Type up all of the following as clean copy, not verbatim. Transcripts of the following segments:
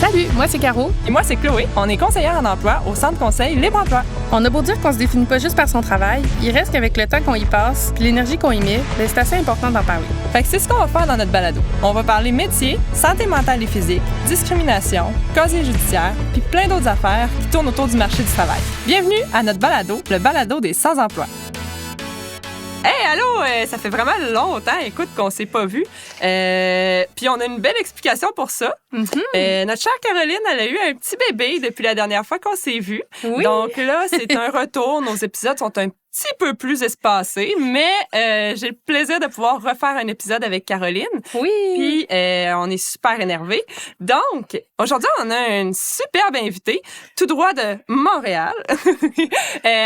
Salut, moi c'est Caro. Et moi c'est Chloé. On est conseillère en emploi au Centre conseil Libre Emploi. On a beau dire qu'on se définit pas juste par son travail, il reste qu'avec le temps qu'on y passe puis l'énergie qu'on y met, c'est assez important d'en parler. Fait que c'est ce qu'on va faire dans notre balado. On va parler métier, santé mentale et physique, discrimination, casier judiciaire, puis plein d'autres affaires qui tournent autour du marché du travail. Bienvenue à notre balado, le balado des sans-emploi. Hey, allô! Ça fait vraiment longtemps, écoute, qu'on s'est pas vu. Puis on a une belle explication pour ça. Notre chère Caroline, elle a eu un petit bébé depuis la dernière fois qu'on s'est vu. Oui. Donc là, c'est un retour. Nos épisodes sont un petit peu plus espacés, mais j'ai le plaisir de pouvoir refaire un épisode avec Caroline. Oui. Puis on est super énervés. Donc, aujourd'hui, on a une superbe invitée, tout droit de Montréal.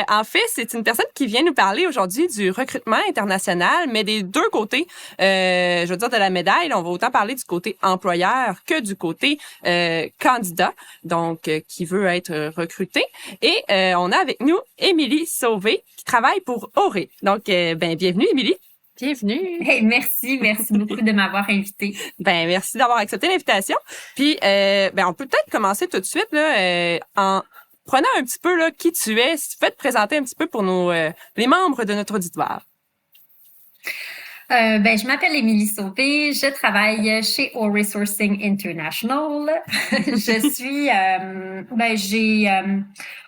En fait, c'est une personne qui vient nous parler aujourd'hui du recrutement international, mais des deux côtés, je veux dire, de la médaille. On va autant parler du côté employeur que du côté candidat, donc qui veut être recruté. Et on a avec nous Émilie Sauvé, qui travaille pour Auré. Donc, bienvenue, Émilie. Bienvenue. Hey, merci beaucoup de m'avoir invitée. Merci d'avoir accepté l'invitation. Puis, on peut peut-être commencer tout de suite là, en prenant un petit peu là qui tu es. Si tu peux te présenter un petit peu pour les membres de notre auditoire. Je m'appelle Émilie Sauvé, je travaille chez Auré Sourcing International. Je suis,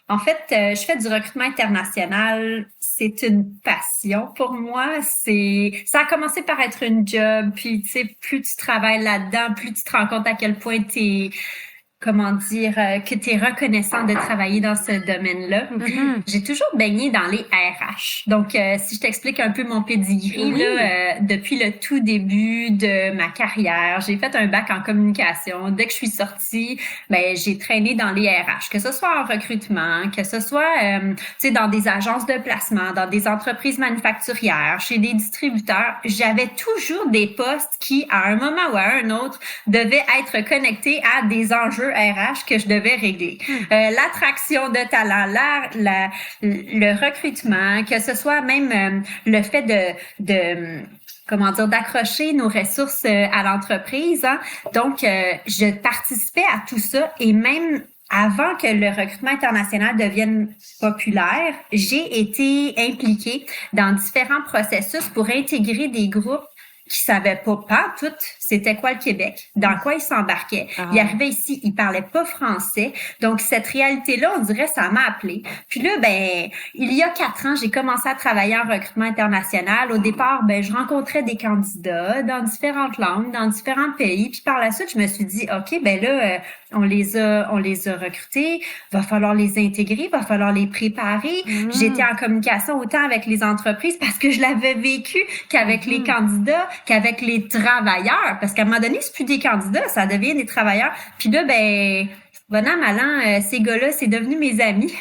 je fais du recrutement international. C'est une passion pour moi. Ça a commencé par être une job, puis tu sais, plus tu travailles là-dedans, plus tu te rends compte à quel point que tu es reconnaissant de travailler dans ce domaine-là. J'ai toujours baigné dans les RH. Donc, si je t'explique un peu mon pedigree, depuis le tout début de ma carrière, j'ai fait un bac en communication. Dès que je suis sortie, j'ai traîné dans les RH, que ce soit en recrutement, que ce soit dans des agences de placement, dans des entreprises manufacturières, chez des distributeurs. J'avais toujours des postes qui, à un moment ou à un autre, devaient être connectés à des enjeux RH que je devais régler. L'attraction de talent, le recrutement, que ce soit même le fait d'accrocher nos ressources à l'entreprise. Hein. Donc, je participais à tout ça et même avant que le recrutement international devienne populaire, j'ai été impliquée dans différents processus pour intégrer des groupes qui savaient pas tout c'était quoi le Québec, dans quoi ils s'embarquaient. Ils arrivaient ici, ils parlaient pas français. Donc, cette réalité-là, on dirait, ça m'a appelée. Puis là, il y a 4 ans, j'ai commencé à travailler en recrutement international. Au départ, je rencontrais des candidats dans différentes langues, dans différents pays. Puis par la suite, je me suis dit, OK, on les a recrutés. Va falloir les intégrer, va falloir les préparer. J'étais en communication autant avec les entreprises parce que je l'avais vécu qu'avec les candidats, qu'avec les travailleurs. Parce qu'à un moment donné, c'est plus des candidats, ça devient des travailleurs. Puis là, bon an, mal an, ces gars-là, c'est devenu mes amis.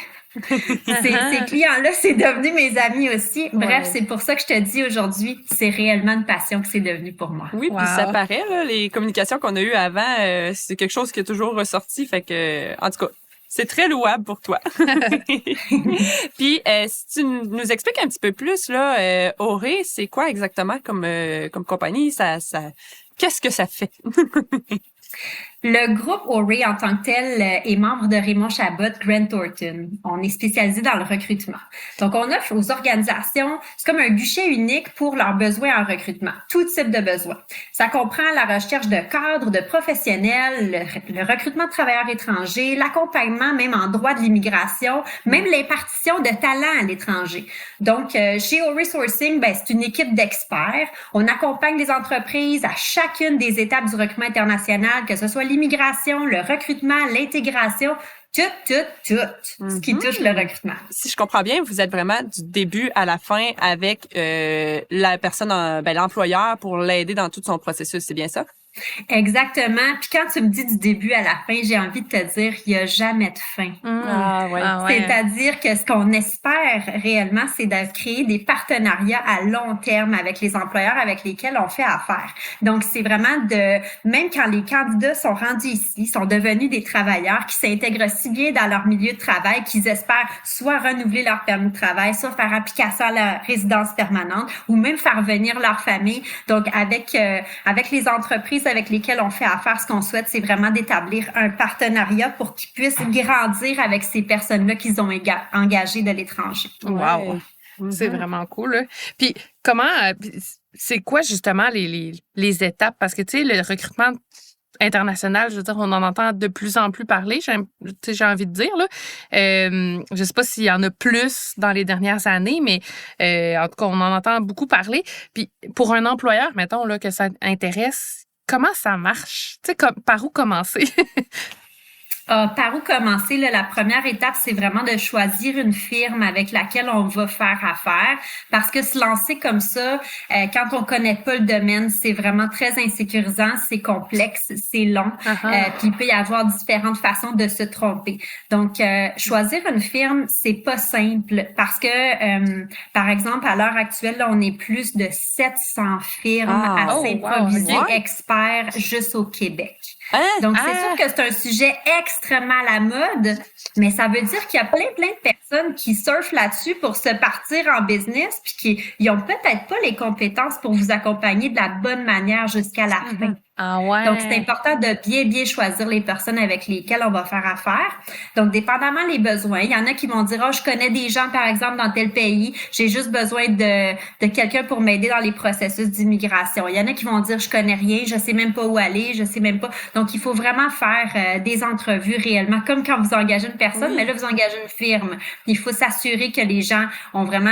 Ces clients-là, c'est devenu mes amis aussi. Bref, c'est pour ça que je te dis aujourd'hui, c'est réellement une passion que c'est devenu pour moi. Oui, puis ça paraît, là, les communications qu'on a eues avant, c'est quelque chose qui est toujours ressorti. Fait que, en tout cas, c'est très louable pour toi. Puis, si tu nous expliques un petit peu plus, là, Auré, c'est quoi exactement comme compagnie? Qu'est-ce que ça fait? Le groupe Auré en tant que tel est membre de Raymond Chabot, Grant Thornton. On est spécialisé dans le recrutement. Donc, on offre aux organisations, c'est comme un guichet unique pour leurs besoins en recrutement, tout type de besoins. Ça comprend la recherche de cadres, de professionnels, le recrutement de travailleurs étrangers, l'accompagnement même en droit de l'immigration, même l'impartition de talents à l'étranger. Donc, chez Auré Sourcing, c'est une équipe d'experts. On accompagne les entreprises à chacune des étapes du recrutement international, que ce soit l'immigration, le recrutement, l'intégration, tout ce qui touche le recrutement. Si je comprends bien, vous êtes vraiment du début à la fin avec la personne, l'employeur pour l'aider dans tout son processus, c'est bien ça? Exactement. Puis quand tu me dis du début à la fin, j'ai envie de te dire qu'il n'y a jamais de fin. C'est-à-dire que ce qu'on espère réellement, c'est de créer des partenariats à long terme avec les employeurs avec lesquels on fait affaire. Donc, c'est vraiment même quand les candidats sont rendus ici, sont devenus des travailleurs qui s'intègrent si bien dans leur milieu de travail qu'ils espèrent soit renouveler leur permis de travail, soit faire application à la résidence permanente ou même faire venir leur famille. Donc, avec les entreprises entreprises avec lesquelles on fait affaire, ce qu'on souhaite, c'est vraiment d'établir un partenariat pour qu'ils puissent grandir avec ces personnes-là qu'ils ont engagées de l'étranger. Wow! C'est vraiment cool, là. Puis, comment... c'est quoi, justement, les étapes? Parce que, tu sais, le recrutement international, je veux dire, on en entend de plus en plus parler, j'ai envie de dire, là. Je sais pas s'il y en a plus dans les dernières années, mais en tout cas, on en entend beaucoup parler. Puis, pour un employeur, mettons, là, que ça intéresse, comment ça marche? Tu sais, par où commencer? Par où commencer? Là, la première étape, c'est vraiment de choisir une firme avec laquelle on va faire affaire. Parce que se lancer comme ça, quand on connaît pas le domaine, c'est vraiment très insécurisant, c'est complexe, c'est long. Puis il peut y avoir différentes façons de se tromper. Donc, choisir une firme, c'est pas simple parce que, par exemple, à l'heure actuelle, là, on est plus de 700 firmes à s'improviser experts juste au Québec. Donc, c'est sûr que c'est un sujet extrêmement à la mode, mais ça veut dire qu'il y a plein de personnes qui surfent là-dessus pour se partir en business puis qui ont peut-être pas les compétences pour vous accompagner de la bonne manière jusqu'à la fin. Donc, c'est important de bien choisir les personnes avec lesquelles on va faire affaire. Donc, dépendamment des besoins, il y en a qui vont dire, je connais des gens, par exemple, dans tel pays, j'ai juste besoin de quelqu'un pour m'aider dans les processus d'immigration. Il y en a qui vont dire, je connais rien, je sais même pas où aller, je sais même pas. Donc, il faut vraiment faire des entrevues réellement, comme quand vous engagez une personne, mais là, vous engagez une firme. Il faut s'assurer que les gens ont vraiment,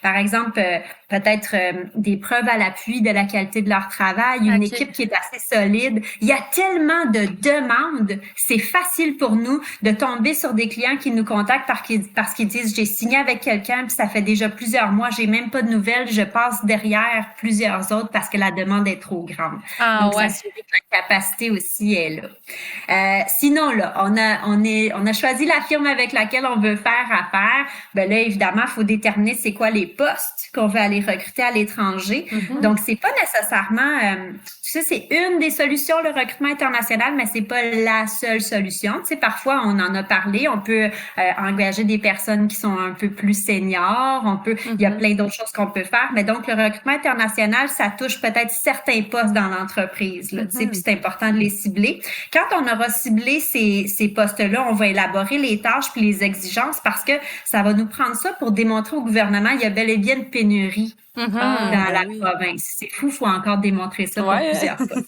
par exemple, peut-être des preuves à l'appui de la qualité de leur travail, une équipe qui est assez solide. Il y a tellement de demandes, c'est facile pour nous de tomber sur des clients qui nous contactent parce qu'ils disent, j'ai signé avec quelqu'un puis ça fait déjà plusieurs mois, j'ai même pas de nouvelles, je passe derrière plusieurs autres parce que la demande est trop grande. Donc, s'assurer que la capacité aussi est là. Sinon, là, on a choisi la firme avec laquelle on veut faire affaire. Ben là, évidemment, il faut déterminer c'est quoi les postes qu'on veut aller recruter à l'étranger. Donc, c'est pas nécessairement... tu sais, c'est une des solutions, le recrutement international, mais c'est pas la seule solution. Tu sais, parfois, on en a parlé, on peut engager des personnes qui sont un peu plus seniors, il y a plein d'autres choses qu'on peut faire, mais donc, le recrutement international, ça touche peut-être certains postes dans l'entreprise, là, tu sais, puis c'est important de les cibler. Quand on aura ciblé ces postes-là, on va élaborer les tâches puis les exigences parce que ça va nous prendre ça pour démontrer au gouvernement il y a bel et bien une pénurie dans la province. C'est fou, il faut encore démontrer ça pour plusieurs fois.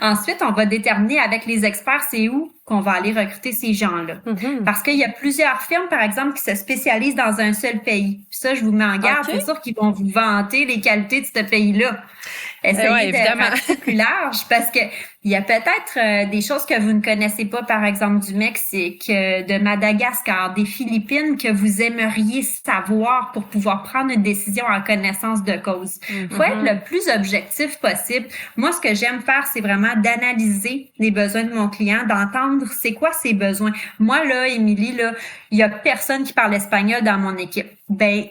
Ensuite, on va déterminer avec les experts c'est où qu'on va aller recruter ces gens-là. Parce qu'il y a plusieurs firmes, par exemple, qui se spécialisent dans un seul pays. Puis ça, je vous mets en garde, c'est sûr qu'ils vont vous vanter les qualités de ce pays-là. Essayez d'être un petit peu plus large parce que il y a peut-être des choses que vous ne connaissez pas, par exemple du Mexique, de Madagascar, des Philippines que vous aimeriez savoir pour pouvoir prendre une décision en connaissance de cause. Faut être le plus objectif possible. Moi, ce que j'aime faire, c'est vraiment d'analyser les besoins de mon client, d'entendre c'est quoi ses besoins. Moi, là, Émilie, là, il y a personne qui parle espagnol dans mon équipe. Ben,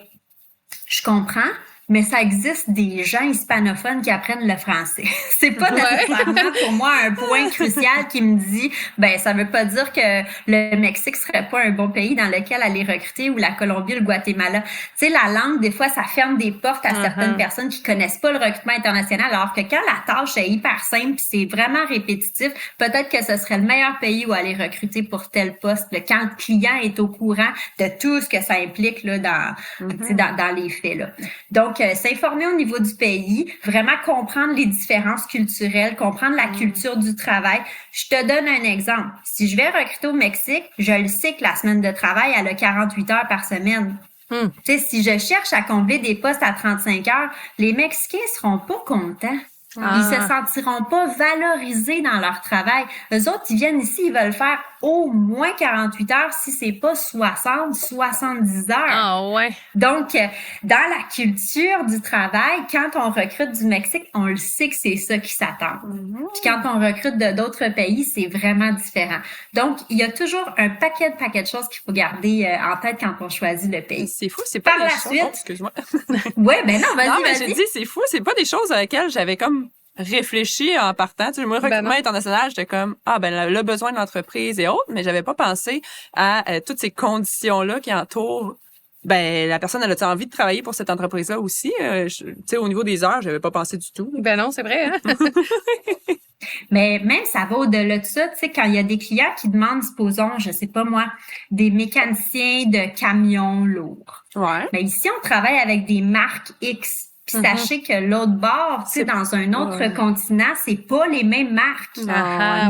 je comprends. Mais ça existe des gens hispanophones qui apprennent le français. C'est pas nécessairement pour moi un point crucial qui me dit, ben ça veut pas dire que le Mexique serait pas un bon pays dans lequel aller recruter ou la Colombie ou le Guatemala. Tu sais, la langue, des fois, ça ferme des portes à certaines personnes qui connaissent pas le recrutement international, alors que quand la tâche est hyper simple puis c'est vraiment répétitif, peut-être que ce serait le meilleur pays où aller recruter pour tel poste, là, quand le client est au courant de tout ce que ça implique là dans les faits, là. Donc, s'informer au niveau du pays, vraiment comprendre les différences culturelles, comprendre la culture du travail. Je te donne un exemple. Si je vais recruter au Mexique, je le sais que la semaine de travail, elle a 48 heures par semaine. Tu sais, si je cherche à combler des postes à 35 heures, les Mexicains seront pas contents. Ils se sentiront pas valorisés dans leur travail. Eux autres, ils viennent ici, ils veulent faire au moins 48 heures, si c'est pas 60, 70 heures. Donc, dans la culture du travail, quand on recrute du Mexique, on le sait que c'est ça qui s'attend. Puis quand on recrute de d'autres pays, c'est vraiment différent. Donc, il y a toujours un paquet de choses qu'il faut garder en tête quand on choisit le pays. C'est fou, c'est pas Par des la choses... suite... excuse-moi. Ben non, vas-y, non, mais vas-y. je dis, c'est fou, c'est pas des choses à lesquelles j'avais comme réfléchi en partant. Tu sais, moi, le recrutement international, j'étais comme, le besoin de l'entreprise et autres, mais j'avais pas pensé à toutes ces conditions-là qui entourent ben la personne, elle a envie de travailler pour cette entreprise-là aussi? Tu sais, au niveau des heures, j'avais pas pensé du tout. Ben non, c'est vrai, hein? Mais même, ça va au-delà de ça. Tu sais, quand il y a des clients qui demandent, supposons, je sais pas moi, des mécaniciens de camions lourds. Ouais. Mais ici, on travaille avec des marques X. Puis sachez que l'autre bord, tu sais, dans un autre continent, c'est pas les mêmes marques.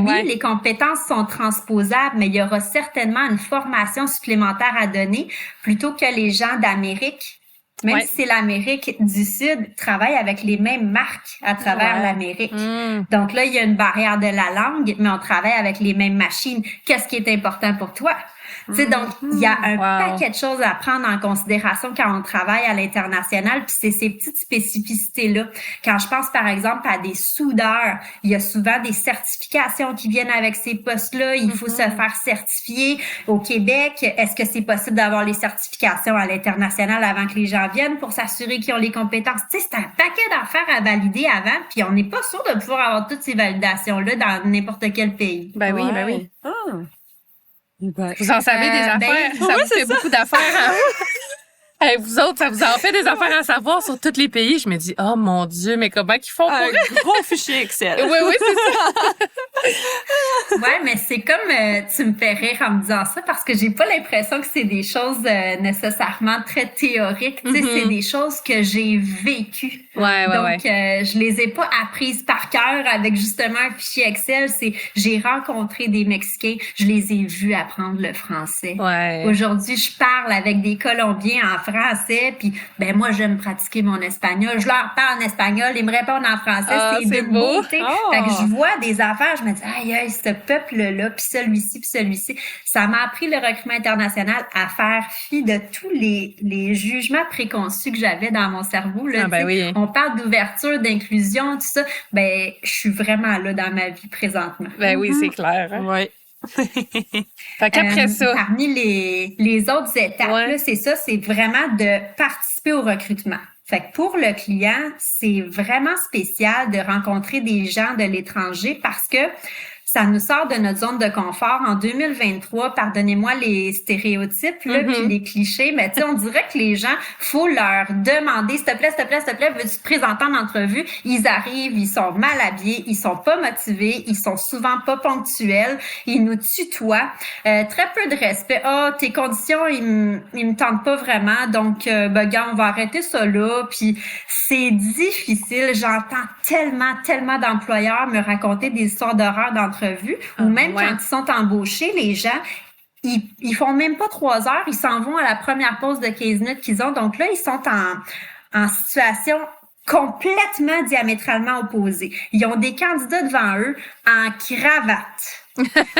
Oui, les compétences sont transposables, mais il y aura certainement une formation supplémentaire à donner plutôt que les gens d'Amérique. Même si c'est l'Amérique du Sud, travaille avec les mêmes marques à travers l'Amérique. Donc là, il y a une barrière de la langue, mais on travaille avec les mêmes machines. Qu'est-ce qui est important pour toi? Tu sais, donc, il y a un paquet de choses à prendre en considération quand on travaille à l'international, puis c'est ces petites spécificités-là. Quand je pense, par exemple, à des soudeurs, il y a souvent des certifications qui viennent avec ces postes-là. Il faut se faire certifier. Au Québec, est-ce que c'est possible d'avoir les certifications à l'international avant que les gens viennent pour s'assurer qu'ils ont les compétences? Tu sais, c'est un paquet d'affaires à valider avant, puis on n'est pas sûr de pouvoir avoir toutes ces validations-là dans n'importe quel pays. Ben oui, ben oui. Ben, vous en savez des affaires. Ça vous fait beaucoup d'affaires. Hey, vous autres, ça vous en fait des affaires à savoir sur tous les pays. Je me dis, oh mon Dieu, mais comment qu'ils font pour... Un gros fichier Excel. Oui, c'est ça. Ouais, mais c'est comme, tu me fais rire en me disant ça parce que j'ai pas l'impression que c'est des choses nécessairement très théoriques. Tu sais, c'est des choses que j'ai vécues. Donc, je les ai pas apprises par cœur avec justement un fichier Excel. J'ai rencontré des Mexicains, je les ai vus apprendre le français. Aujourd'hui, je parle avec des Colombiens en français, puis ben moi, j'aime pratiquer mon espagnol. Je leur parle en espagnol, ils me répondent en français. C'est beau. Fait que je vois des affaires, je me dis, aïe, ce peuple-là, puis celui-ci. Ça m'a appris le recrutement international à faire fi de tous les jugements préconçus que j'avais dans mon cerveau. Là, on parle d'ouverture, d'inclusion, tout ça. Ben, je suis vraiment là dans ma vie présentement. Ben oui, c'est clair. Hein? Oui. Fait qu'après ça. Parmi les autres étapes, là, c'est ça, c'est vraiment de participer au recrutement. Fait que pour le client, c'est vraiment spécial de rencontrer des gens de l'étranger parce que ça nous sort de notre zone de confort. En 2023, pardonnez-moi les stéréotypes là, puis les clichés, mais tu sais, on dirait que les gens, faut leur demander, s'il te plaît, veux-tu te présenter en entrevue? Ils arrivent, ils sont mal habillés, ils sont pas motivés, ils sont souvent pas ponctuels, ils nous tutoient, très peu de respect. Tes conditions, ils me tentent pas vraiment, donc gars, on va arrêter ça là. Puis c'est difficile. J'entends tellement d'employeurs me raconter des histoires d'horreur d'entrevue, ou même quand ils sont embauchés, les gens, ils font même pas 3 heures, ils s'en vont à la première pause de 15 minutes qu'ils ont. Donc là, ils sont en situation complètement diamétralement opposée. Ils ont des candidats devant eux en cravate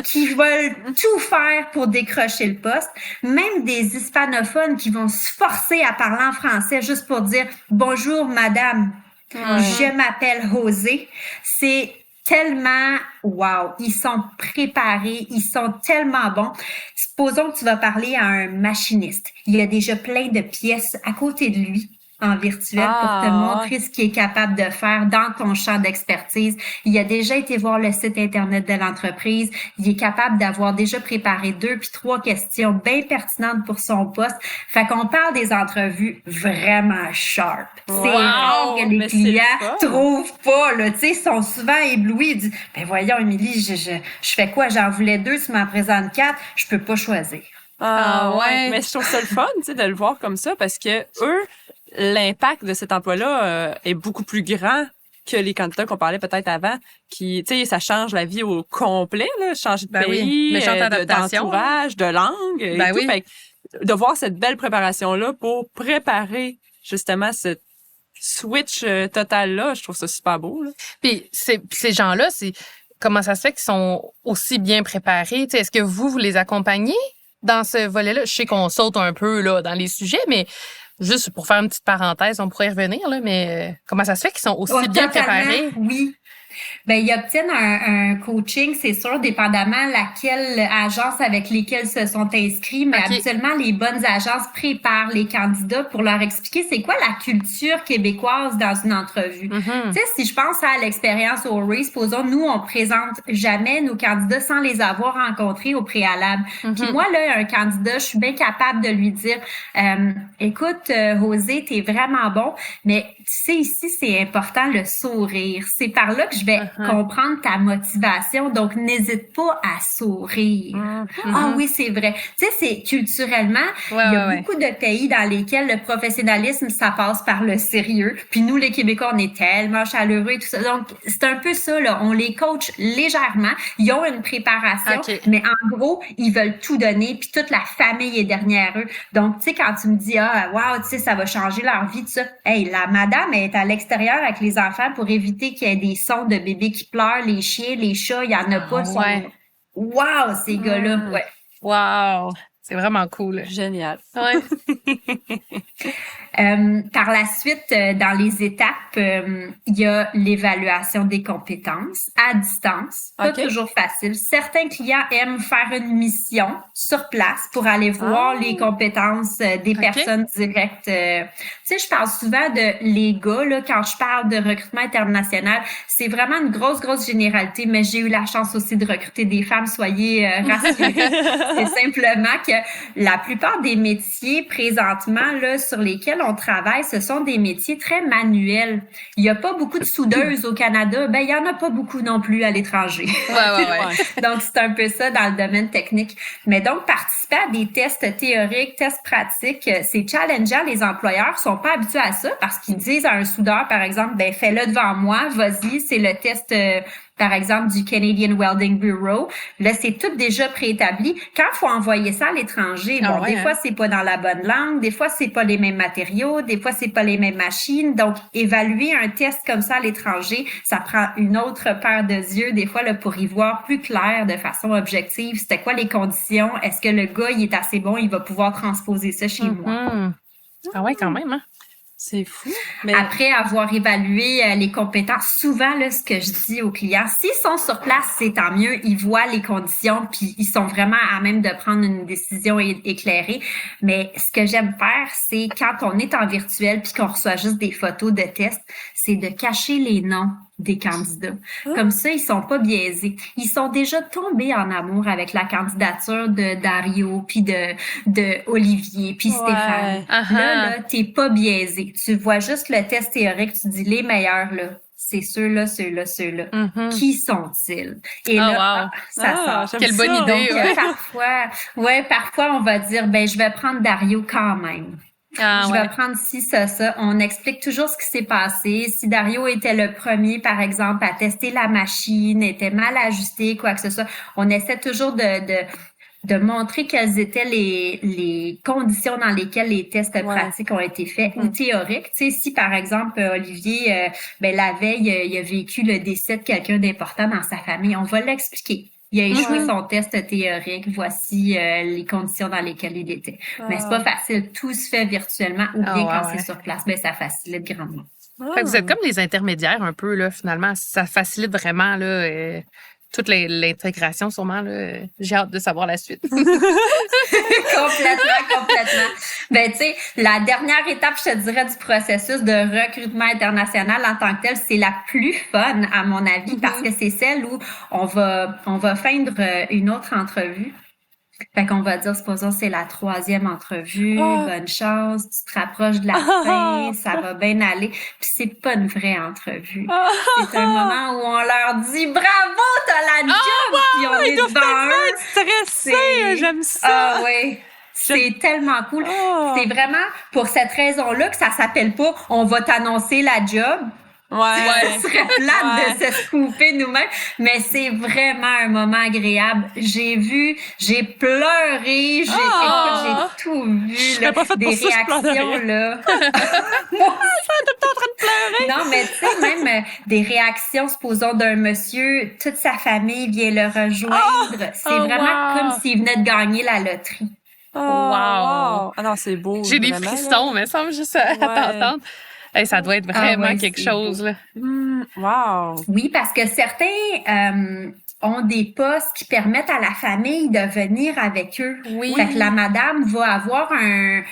qui veulent tout faire pour décrocher le poste. Même des hispanophones qui vont se forcer à parler en français juste pour dire « Bonjour, madame, je m'appelle José ». C'est tellement, wow, ils sont préparés, ils sont tellement bons. Supposons que tu vas parler à un machiniste. Il y a déjà plein de pièces à côté de lui en virtuel pour te montrer ce qu'il est capable de faire dans ton champ d'expertise. Il a déjà été voir le site Internet de l'entreprise. Il est capable d'avoir déjà préparé 2 puis 3 questions bien pertinentes pour son poste. Fait qu'on parle des entrevues vraiment sharp. C'est rare que les clients trouvent pas, là. Tu sais, ils sont souvent éblouis. Ils disent, ben voyons, Émilie, je fais quoi? J'en voulais 2, tu m'en présentes 4. Je peux pas choisir. Mais je trouve ça le fun, tu sais, de le voir comme ça parce que eux, l'impact de cet emploi-là est beaucoup plus grand que les candidats qu'on parlait peut-être avant, qui, tu sais, ça change la vie au complet, là, changer de pays, d'entourage, de langue, et tout. Fait que de voir cette belle préparation-là pour préparer justement ce switch total-là, je trouve ça super beau. Là. Puis ces gens-là, comment ça se fait qu'ils sont aussi bien préparés? T'sais, est-ce que vous les accompagnez dans ce volet-là? Je sais qu'on saute un peu là dans les sujets, mais juste pour faire une petite parenthèse, on pourrait y revenir, là, mais comment ça se fait qu'ils sont aussi bien préparés? Oui. Ben, ils obtiennent un coaching, c'est sûr, dépendamment laquelle agence avec lesquelles se sont inscrits, mais habituellement, les bonnes agences préparent les candidats pour leur expliquer c'est quoi la culture québécoise dans une entrevue. Tu sais, si je pense à l'expérience au RACE, supposons, nous, on présente jamais nos candidats sans les avoir rencontrés au préalable. Puis moi, là, un candidat, je suis bien capable de lui dire, écoute, José, t'es vraiment bon, mais tu sais, ici, c'est important le sourire. C'est par là que je vais comprendre ta motivation. Donc, n'hésite pas à sourire. Ah oui, c'est vrai. Tu sais, c'est culturellement, il y a beaucoup de pays dans lesquels le professionnalisme, ça passe par le sérieux. Puis nous, les Québécois, on est tellement chaleureux et tout ça. Donc, c'est un peu ça, là. On les coach légèrement. Ils ont une préparation, mais en gros, ils veulent tout donner. Puis toute la famille est derrière eux. Donc, tu sais, quand tu me dis, wow, tu sais, ça va changer leur vie, tout ça. Hey, la madame est à l'extérieur avec les enfants pour éviter qu'il y ait des sons de bébés qui pleurent, les chiens, les chats, il y en a pas. Wow, ces gars-là, Wow, c'est vraiment cool. Génial. Par la suite, dans les étapes, il y a l'évaluation des compétences à distance. Pas toujours facile. Certains clients aiment faire une mission sur place pour aller voir les compétences des personnes directes. Tu sais, je parle souvent de les gars, là, quand je parle de recrutement international, c'est vraiment une grosse généralité, mais j'ai eu la chance aussi de recruter des femmes, soyez rassurés. C'est simplement que la plupart des métiers présentement là sur lesquels on travaille, ce sont des métiers très manuels. Il y a pas beaucoup de soudeuses au Canada, ben il y en a pas beaucoup non plus à l'étranger. Donc c'est un peu ça dans le domaine technique. Mais donc participer à des tests théoriques, tests pratiques, c'est challengeant. Les employeurs sont pas habitués à ça parce qu'ils disent à un soudeur par exemple, ben fais-le devant moi, vas-y, c'est le test par exemple, du Canadian Welding Bureau. Là, c'est tout déjà préétabli. Quand il faut envoyer ça à l'étranger, des fois, c'est pas dans la bonne langue, des fois, c'est pas les mêmes matériaux, des fois, c'est pas les mêmes machines. Donc, évaluer un test comme ça à l'étranger, ça prend une autre paire de yeux, des fois, là, pour y voir plus clair, de façon objective. C'était quoi les conditions? Est-ce que le gars, il est assez bon, il va pouvoir transposer ça chez moi? Ah ouais, quand même, hein? C'est fou. Mais... Après avoir évalué les compétences, souvent, là, ce que je dis aux clients, s'ils sont sur place, c'est tant mieux. Ils voient les conditions puis ils sont vraiment à même de prendre une décision éclairée. Mais ce que j'aime faire, c'est quand on est en virtuel puis qu'on reçoit juste des photos de tests, c'est de cacher les noms des candidats. Comme ça, ils sont pas biaisés. Ils sont déjà tombés en amour avec la candidature de Dario, puis de Olivier, puis Stéphane. Là, t'es pas biaisé. Tu vois juste le test théorique, tu dis les meilleurs, là. C'est ceux-là. Qui sont-ils? Et ça sort. Quelle bonne idée. Donc, parfois, on va dire, ben, je vais prendre Dario quand même. Je vais prendre ça. On explique toujours ce qui s'est passé. Si Dario était le premier, par exemple, à tester la machine, était mal ajustée, quoi que ce soit, on essaie toujours de montrer quelles étaient les conditions dans lesquelles les tests pratiques ont été faits ou théoriques. Tu sais, si par exemple Olivier, la veille, il a vécu le décès de quelqu'un d'important dans sa famille, on va l'expliquer. Il a échoué son test théorique. Voici les conditions dans lesquelles il était. Mais c'est pas facile. Tout se fait virtuellement ou bien quand c'est sur place. Ben, ça facilite grandement. Fait que vous êtes comme les intermédiaires un peu, là, finalement. Ça facilite vraiment, là, toute l'intégration, sûrement, là. J'ai hâte de savoir la suite. Complètement. Ben, tu sais, la dernière étape, je te dirais, du processus de recrutement international en tant que tel, c'est la plus fun, à mon avis, parce que c'est celle où on va feindre une autre entrevue. Fait qu'on va dire, supposons, c'est la 3e entrevue, bonne chance, tu te rapproches de la fin, ça va bien aller. Puis c'est pas une vraie entrevue. C'est un moment où on leur dit, bravo, t'as la job! Puis on est devant eux. Stressé, j'aime ça. C'est tellement cool. C'est vraiment pour cette raison-là que ça s'appelle pas, on va t'annoncer la job. Ce serait plate de se scooper nous-mêmes, mais c'est vraiment un moment agréable. J'ai pleuré, j'ai tout vu, là, des réactions, là. Moi, tout le temps en train de pleurer. Non, mais tu sais, même des réactions, supposons, d'un monsieur, toute sa famille vient le rejoindre. C'est vraiment comme s'il venait de gagner la loterie. Ah non, c'est beau. J'ai des frissons, mais ça me juste à t'entendre. Hey, ça doit être vraiment ouais, quelque c'est chose, là. Wow. Oui, parce que certains ont des postes qui permettent à la famille de venir avec eux. Oui. Fait que la madame va avoir un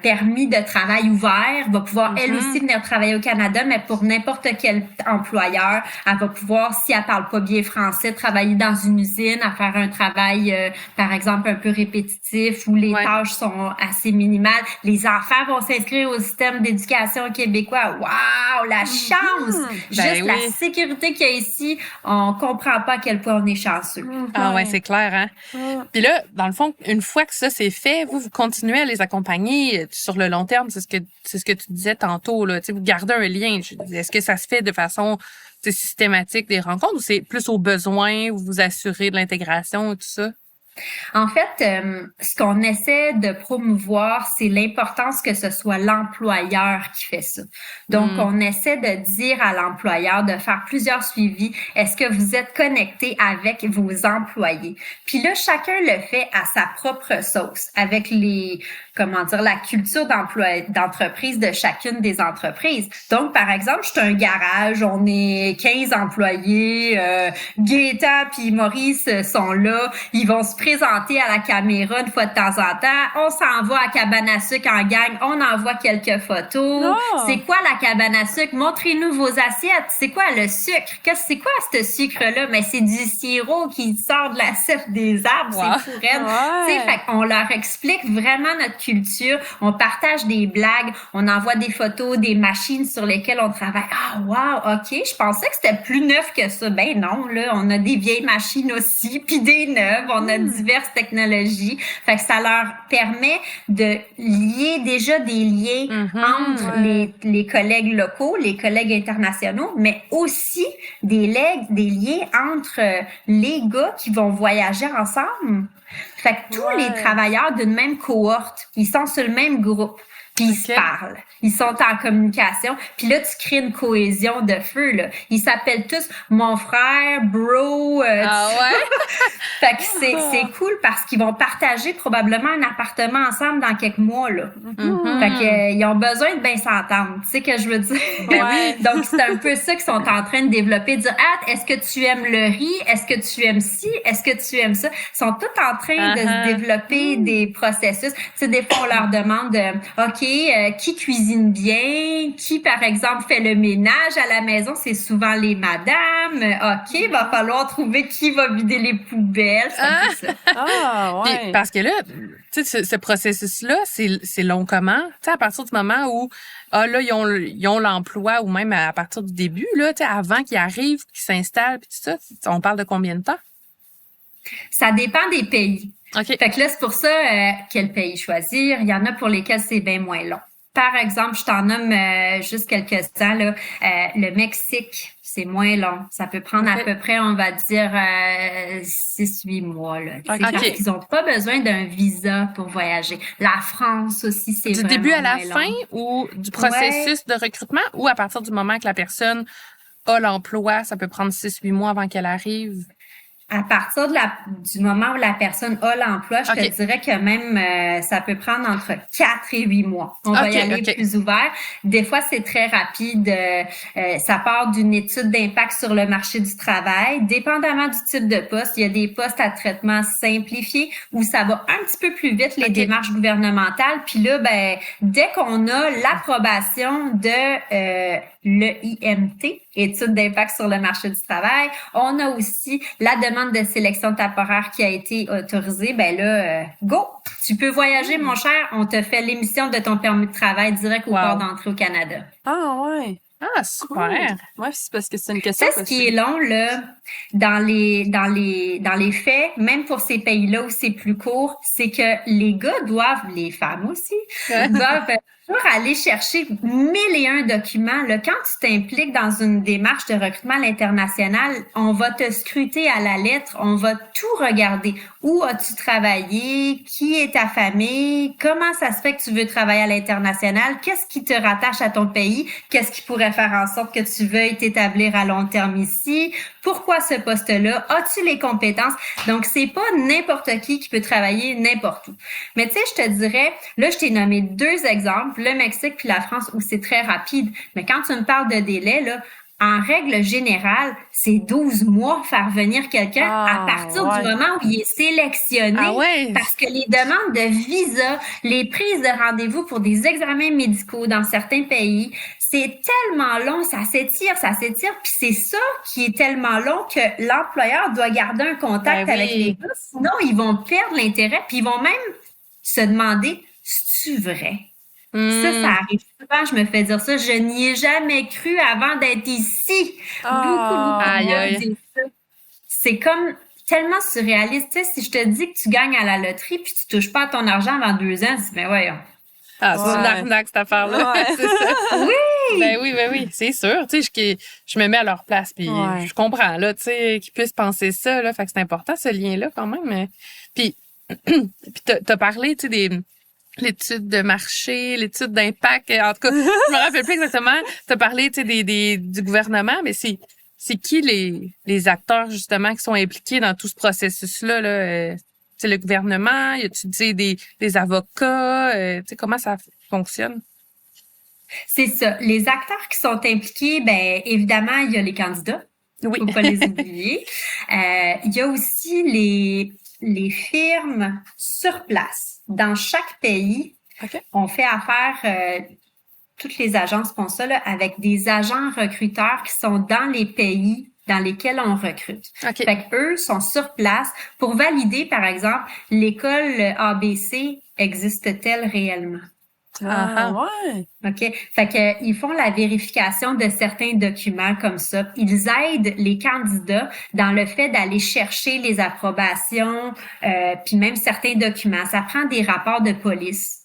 permis de travail ouvert, va pouvoir elle aussi venir travailler au Canada, mais pour n'importe quel employeur. Elle va pouvoir, si elle parle pas bien français, travailler dans une usine, à faire un travail, par exemple, un peu répétitif, où les tâches sont assez minimales. Les enfants vont s'inscrire au système d'éducation québécois. Wow! La chance! Juste la sécurité qu'il y a ici, on comprend pas à quel point on est chanceux. Ah ouais, c'est clair, hein? Puis là, dans le fond, une fois que ça c'est fait, vous continuez à les accompagner sur le long terme, c'est ce que tu disais tantôt, là. Tu sais, vous gardez un lien. Est-ce que ça se fait de façon systématique des rencontres ou c'est plus au besoin, vous vous assurez de l'intégration et tout ça? En fait, ce qu'on essaie de promouvoir, c'est l'importance que ce soit l'employeur qui fait ça. Donc, on essaie de dire à l'employeur de faire plusieurs suivis. Est-ce que vous êtes connecté avec vos employés? Puis là, chacun le fait à sa propre sauce, avec la culture d'entreprise de chacune des entreprises. Donc, par exemple, je suis un garage, on est 15 employés, Gaétan puis Maurice sont là, ils vont se présenter à la caméra une fois de temps en temps, on s'en va à cabane à sucre en gang, on envoie quelques photos. Oh. C'est quoi la cabane à sucre? Montrez-nous vos assiettes. C'est quoi le sucre? C'est quoi ce sucre-là? Mais c'est du sirop qui sort de la sève des arbres, c'est pour elle. Ouais. Fait qu'on leur explique vraiment notre culture, on partage des blagues, on envoie des photos des machines sur lesquelles on travaille. Ah, wow, OK, je pensais que c'était plus neuf que ça. Ben non, là, on a des vieilles machines aussi, puis des neuves, on a diverses technologies. Fait que ça leur permet de lier déjà des liens entre les collègues locaux, les collègues internationaux, mais aussi des liens entre les gars qui vont voyager ensemble. Fait que tous les travailleurs d'une même cohorte, ils sont sur le même groupe, puis ils se parlent. Ils sont en communication. Puis là, tu crées une cohésion de feu, là. Ils s'appellent tous mon frère, bro. Fait que c'est cool parce qu'ils vont partager probablement un appartement ensemble dans quelques mois, là. Fait que ils ont besoin de bien s'entendre. Tu sais que je veux dire? Donc, c'est un peu ça qu'ils sont en train de développer. Dire, est-ce que tu aimes le riz? Est-ce que tu aimes ci? Est-ce que tu aimes ça? Ils sont tous en train de se développer des processus. Tu sais, des fois, on leur demande, OK, qui cuisine bien? Qui, par exemple, fait le ménage à la maison? C'est souvent les madames. OK, va falloir trouver qui va vider les poubelles. C'est un peu ça. Puis, parce que là, tu sais, ce processus-là, c'est long comment? Tu sais, à partir du moment où, là, ils ont l'emploi ou même à partir du début, là, tu sais, avant qu'ils arrivent, qu'ils s'installent, puis tout ça, on parle de combien de temps? Ça dépend des pays. OK. Fait que là, c'est pour ça quel pays choisir. Il y en a pour lesquels c'est bien moins long. Par exemple, je t'en nomme juste quelques-uns, là. Le Mexique, c'est moins long. Ça peut prendre à peu près, on va dire, 6-8 mois, là. Parce qu'ils n'ont pas besoin d'un visa pour voyager. La France aussi, c'est vraiment Du début à la moins fin long. ou du processus de recrutement ou à partir du moment que la personne a l'emploi, ça peut prendre 6-8 mois avant qu'elle arrive? À partir du moment où la personne a l'emploi, je te dirais que même ça peut prendre entre 4 et 8 mois. On va y aller plus ouvert. Des fois, c'est très rapide. Ça part d'une étude d'impact sur le marché du travail. Dépendamment du type de poste, il y a des postes à traitement simplifié où ça va un petit peu plus vite, les démarches gouvernementales. Puis là, dès qu'on a l'approbation de l'EIMT, étude d'impact sur le marché du travail, on a aussi la demande de sélection temporaire qui a été autorisée. Go! Tu peux voyager, mon cher. On te fait l'émission de ton permis de travail direct au port d'entrée au Canada. Ah, ouais. Ah, super! Cool. Ouais, c'est parce que c'est une question. C'est ce qui est long, là, dans les faits, même pour ces pays-là où c'est plus court, c'est que les gars doivent, les femmes aussi, doivent toujours aller chercher 1001 documents. Là, quand tu t'impliques dans une démarche de recrutement à l'international, on va te scruter à la lettre, on va tout regarder. Où as-tu travaillé? Qui est ta famille? Comment ça se fait que tu veux travailler à l'international? Qu'est-ce qui te rattache à ton pays? Qu'est-ce qui pourrait faire en sorte que tu veuilles t'établir à long terme ici? Pourquoi ce poste-là? As-tu les compétences? Donc, c'est pas n'importe qui peut travailler n'importe où. Mais tu sais, je te dirais, là, je t'ai nommé 2 exemples. exemple, le Mexique puis la France où c'est très rapide. Mais quand tu me parles de délai, là, en règle générale, c'est 12 mois faire venir quelqu'un à partir du moment où il est sélectionné. Ah ouais? Parce que les demandes de visa, les prises de rendez-vous pour des examens médicaux dans certains pays, c'est tellement long, ça s'étire, puis c'est ça qui est tellement long que l'employeur doit garder un contact avec les gars, sinon ils vont perdre l'intérêt, puis ils vont même se demander, c'est-tu vrai? Ça arrive souvent, je me fais dire ça. Je n'y ai jamais cru avant d'être ici. Beaucoup de gens disent ça. C'est comme tellement surréaliste. Tu sais, si je te dis que tu gagnes à la loterie puis tu touches pas à ton argent avant 2 ans, tu dis, mais voyons. Ah, c'est une arnaque, cette affaire-là. C'est ça. Oui! Ben oui, c'est sûr. Tu sais, je me mets à leur place puis je comprends, là, tu sais, qu'ils puissent penser ça, là. Fait que c'est important, ce lien-là, quand même. Puis t'as parlé, tu sais, l'étude de marché, l'étude d'impact. En tout cas, je me rappelle plus exactement. Tu as parlé du gouvernement, mais c'est qui les acteurs, justement, qui sont impliqués dans tout ce processus-là? Là? C'est le gouvernement? Y a-tu des avocats? Comment ça fonctionne? C'est ça. Les acteurs qui sont impliqués, ben évidemment, il y a les candidats. Oui. Faut pas les oublier. Il y a aussi les firmes sur place. Dans chaque pays, on fait affaire, toutes les agences font ça, là, avec des agents recruteurs qui sont dans les pays dans lesquels on recrute. Fait qu'eux sont sur place pour valider, par exemple, l'école ABC existe-t-elle réellement? Ouais. OK. Fait que ils font la vérification de certains documents comme ça. Ils aident les candidats dans le fait d'aller chercher les approbations, puis même certains documents. Ça prend des rapports de police.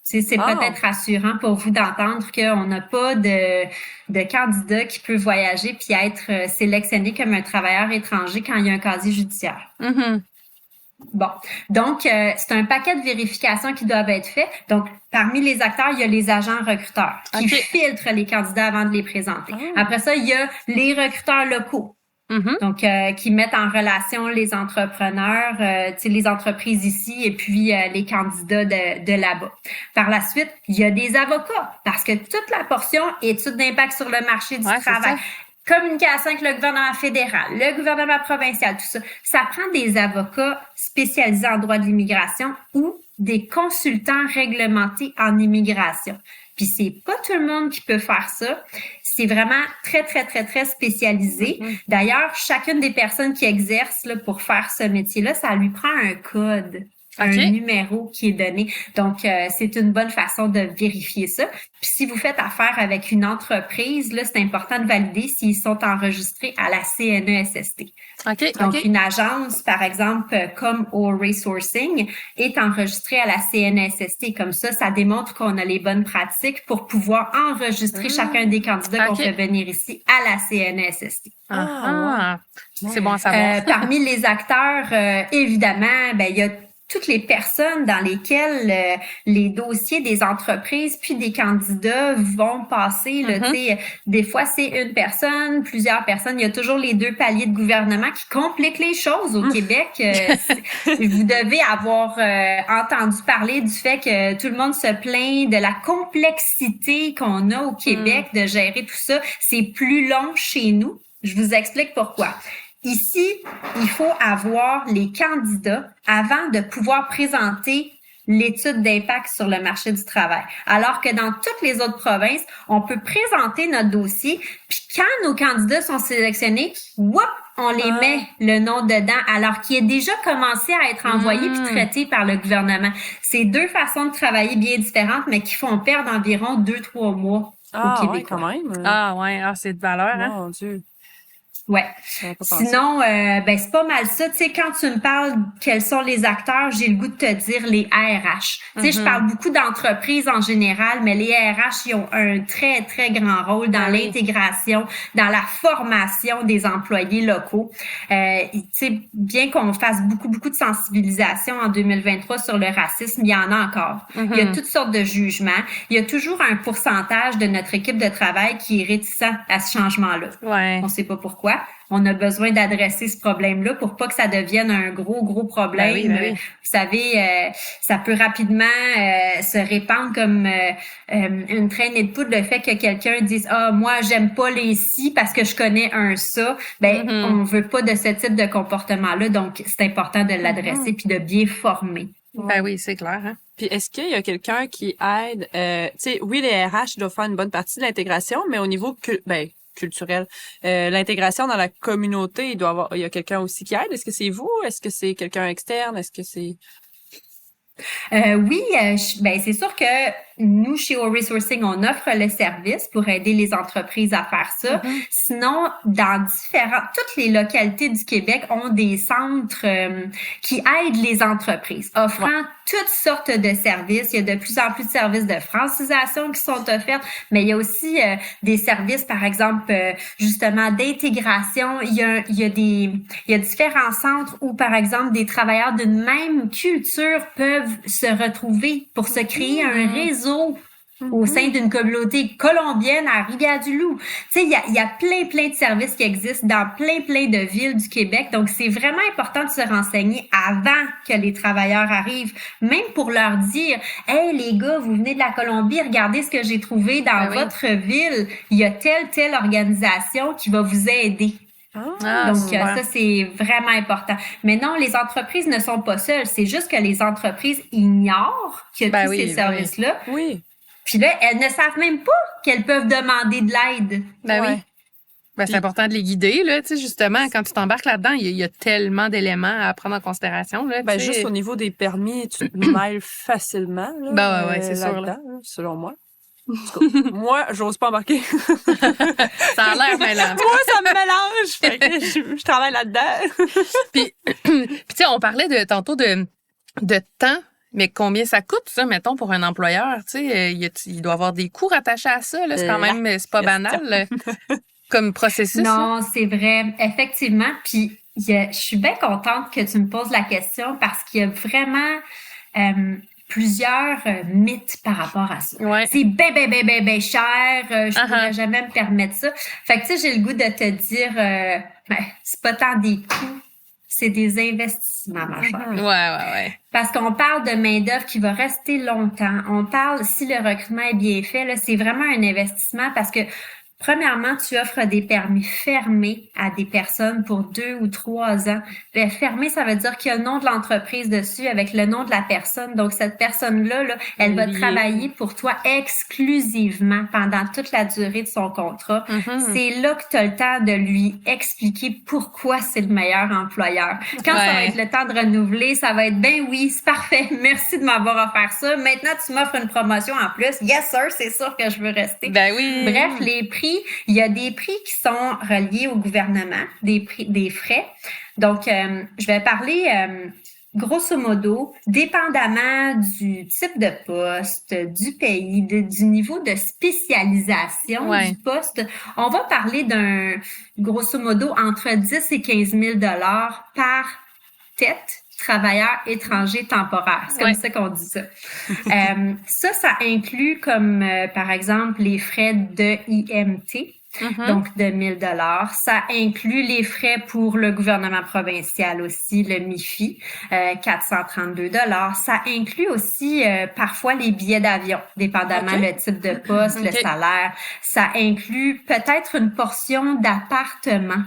C'est peut-être rassurant pour vous d'entendre qu'on n'a pas de candidat qui peut voyager puis être sélectionné comme un travailleur étranger quand il y a un casier judiciaire. Bon, donc c'est un paquet de vérifications qui doivent être faits. Donc, parmi les acteurs, il y a les agents recruteurs qui filtrent les candidats avant de les présenter. Après ça, il y a les recruteurs locaux. Donc, qui mettent en relation les entrepreneurs, les entreprises ici et puis les candidats de là-bas. Par la suite, il y a des avocats parce que toute la portion étude d'impact sur le marché du travail, communication avec le gouvernement fédéral, le gouvernement provincial, tout ça, ça prend des avocats spécialisés en droit de l'immigration ou des consultants réglementés en immigration. Puis c'est pas tout le monde qui peut faire ça. C'est vraiment très, très, très, très spécialisé. D'ailleurs, chacune des personnes qui exercent là, pour faire ce métier-là, ça lui prend un code, un numéro qui est donné. Donc, c'est une bonne façon de vérifier ça. Puis si vous faites affaire avec une entreprise, là, c'est important de valider s'ils sont enregistrés à la CNESST. Donc, une agence, par exemple, comme O'Reilly Sourcing, est enregistrée à la CNESST. Comme ça démontre qu'on a les bonnes pratiques pour pouvoir enregistrer chacun des candidats qu'on fait venir ici à la CNESST. C'est bon à savoir. Parmi les acteurs, évidemment, ben il y a toutes les personnes dans lesquelles les dossiers des entreprises puis des candidats vont passer. Là, des fois, c'est une personne, plusieurs personnes. Il y a toujours les 2 paliers de gouvernement qui compliquent les choses au Québec. Vous devez avoir entendu parler du fait que tout le monde se plaint de la complexité qu'on a au Québec de gérer tout ça. C'est plus long chez nous. Je vous explique pourquoi. Ici, il faut avoir les candidats avant de pouvoir présenter l'étude d'impact sur le marché du travail. Alors que dans toutes les autres provinces, on peut présenter notre dossier, puis quand nos candidats sont sélectionnés, on les met le nom dedans, alors qu'il est déjà commencé à être envoyé puis traité par le gouvernement. C'est 2 façons de travailler bien différentes, mais qui font perdre environ 2-3 mois au Québec. Quand même. C'est de valeur, hein? Mon Dieu. Ouais. Sinon, c'est pas mal ça. Tu sais, quand tu me parles quels sont les acteurs, j'ai le goût de te dire les RH. Tu sais, je parle beaucoup d'entreprises en général, mais les RH, ils ont un très, très grand rôle dans l'intégration, dans la formation des employés locaux. Tu sais, bien qu'on fasse beaucoup, beaucoup de sensibilisation en 2023 sur le racisme, il y en a encore. Il y a toutes sortes de jugements. Il y a toujours un pourcentage de notre équipe de travail qui est réticent à ce changement-là. On sait pas pourquoi. fois, on a besoin d'adresser ce problème-là pour pas que ça devienne un gros problème. Ben oui. Vous savez, ça peut rapidement se répandre comme une traînée de poudre, le fait que quelqu'un dise « Ah, moi, j'aime pas les si parce que je connais un ça ». Ben, on veut pas de ce type de comportement-là, donc c'est important de l'adresser puis de bien former. Ben oui, c'est clair. Hein? Puis est-ce qu'il y a quelqu'un qui aide, tu sais, oui, les RH doivent faire une bonne partie de l'intégration, mais au niveau culturel, l'intégration dans la communauté, il y a quelqu'un aussi qui aide. Est-ce que c'est vous? Est-ce que c'est quelqu'un externe? Est-ce que c'est... Oui, ben c'est sûr que nous, chez O-Resourcing, on offre le service pour aider les entreprises à faire ça. Sinon, toutes les localités du Québec ont des centres qui aident les entreprises, offrant toutes sortes de services. Il y a de plus en plus de services de francisation qui sont offerts, mais il y a aussi des services, par exemple, justement, d'intégration. Il y a différents centres où, par exemple, des travailleurs d'une même culture peuvent se retrouver pour se créer un réseau au sein d'une communauté colombienne à Rivière-du-Loup. Tu sais, il y a plein de services qui existent dans plein de villes du Québec. Donc, c'est vraiment important de se renseigner avant que les travailleurs arrivent, même pour leur dire « Hey, les gars, vous venez de la Colombie, regardez ce que j'ai trouvé dans votre ville. Il y a telle organisation qui va vous aider. » Donc, ça, c'est vraiment important. Mais non, les entreprises ne sont pas seules. C'est juste que les entreprises ignorent qu'il y a tous ces services-là. Oui. Puis là, elles ne savent même pas qu'elles peuvent demander de l'aide. Oui. Ben, c'est important de les guider, là, tu sais, justement, quand tu t'embarques là-dedans, il y a tellement d'éléments à prendre en considération, là. Ben, juste au niveau des permis, tu te mêles facilement, là. Ben, ouais, c'est sûr, là, selon moi. Moi, j'ose pas embarquer. Ça a l'air mêlant. Moi, ça me mélange. Fait que je travaille là-dedans. Puis tu sais, on parlait tantôt de temps, mais combien ça coûte, ça, mettons, pour un employeur? Tu sais, il doit y avoir des coûts rattachés à ça, là. C'est quand même, c'est pas banal, comme processus. Non, c'est vrai. Effectivement. Puis, je suis bien contente que tu me poses la question parce qu'il y a vraiment plusieurs mythes par rapport à ça. Ouais. C'est ben cher, je pourrais jamais me permettre ça. Fait que tu sais, j'ai le goût de te dire, c'est pas tant des coûts, c'est des investissements, ma chère. Ouais. Parce qu'on parle de main-d'œuvre qui va rester longtemps. On parle, si le recrutement est bien fait, là, c'est vraiment un investissement parce que premièrement, tu offres des permis fermés à des personnes pour 2 ou 3 ans. Ben, fermé, ça veut dire qu'il y a le nom de l'entreprise dessus avec le nom de la personne. Donc, cette personne-là, elle va travailler pour toi exclusivement pendant toute la durée de son contrat. C'est là que tu as le temps de lui expliquer pourquoi c'est le meilleur employeur. Quand ça va être le temps de renouveler, ça va être « Ben oui, c'est parfait. Merci de m'avoir offert ça. Maintenant, tu m'offres une promotion en plus. Yes, sir, c'est sûr que je veux rester. » Ben oui. Bref, les prix, il y a des prix qui sont reliés au gouvernement, des frais. Donc, je vais parler grosso modo, dépendamment du type de poste, du pays, du niveau de spécialisation du poste, on va parler d'un grosso modo entre 10 et 15 000 $ par tête. Travailleurs étrangers temporaires. C'est comme ça qu'on dit ça. Ça inclut comme, par exemple, les frais de IMT, donc de 1 000 $. Ça inclut les frais pour le gouvernement provincial aussi, le MIFI, 432 $. Ça inclut aussi parfois les billets d'avion, dépendamment le type de poste, le salaire. Ça inclut peut-être une portion d'appartement.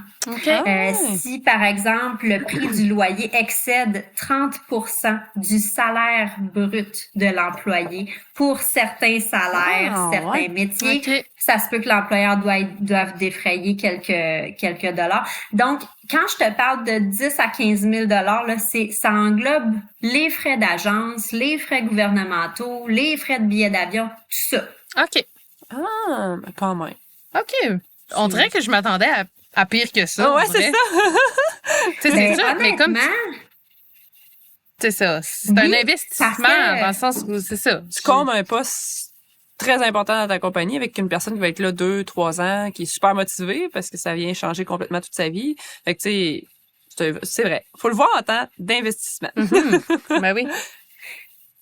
Si, par exemple, le prix du loyer excède 30% du salaire brut de l'employé pour certains salaires, certains métiers, ça se peut que l'employeur doive défrayer quelques dollars. Donc, quand je te parle de 10 à 15 000 $, là, ça englobe les frais d'agence, les frais gouvernementaux, les frais de billets d'avion, tout ça. OK. Ah, quand même. OK. On dirait que je m'attendais à pire que ça. C'est ça. C'est ça, mais comme... honnêtement, C'est ça. C'est un investissement dans le sens où c'est ça. Tu combles un poste très important dans ta compagnie avec une personne qui va être là 2-3 ans, qui est super motivée parce que ça vient changer complètement toute sa vie. Fait que, tu sais, c'est vrai. Faut le voir en temps d'investissement. Ben oui.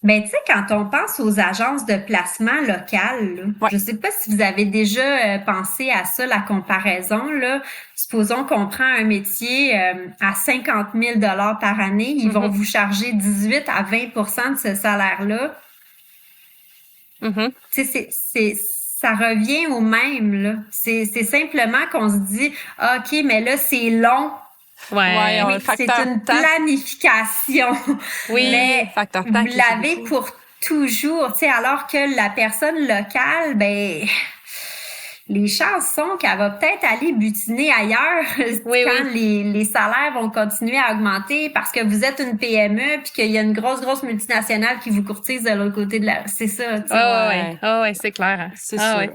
Ben, tu sais, quand on pense aux agences de placement locales, là, Ouais. je sais pas si vous avez déjà pensé à ça, la comparaison, là. Supposons qu'on prend un métier à 50 000 par année, ils vont vous charger 18 à 20 de ce salaire-là. Mhm. Tu sais, ça revient au même, là. C'est simplement qu'on se dit, ah, OK, mais là, c'est long. Ouais. Ouais, Oui, c'est facteur une temps. planification. Oui. Mais Facteur vous temps qui joue l'avez beaucoup. pour toujours, tu sais, alors que la personne locale, ben, les chances sont qu'elle va peut-être aller butiner ailleurs Oui, quand oui. les salaires vont continuer à augmenter parce que vous êtes une PME puis qu'il y a une grosse multinationale qui vous courtise de l'autre côté de la... C'est ça, tu sais. Ouais. Ouais, c'est clair. Hein. C'est Ah, sûr. ouais.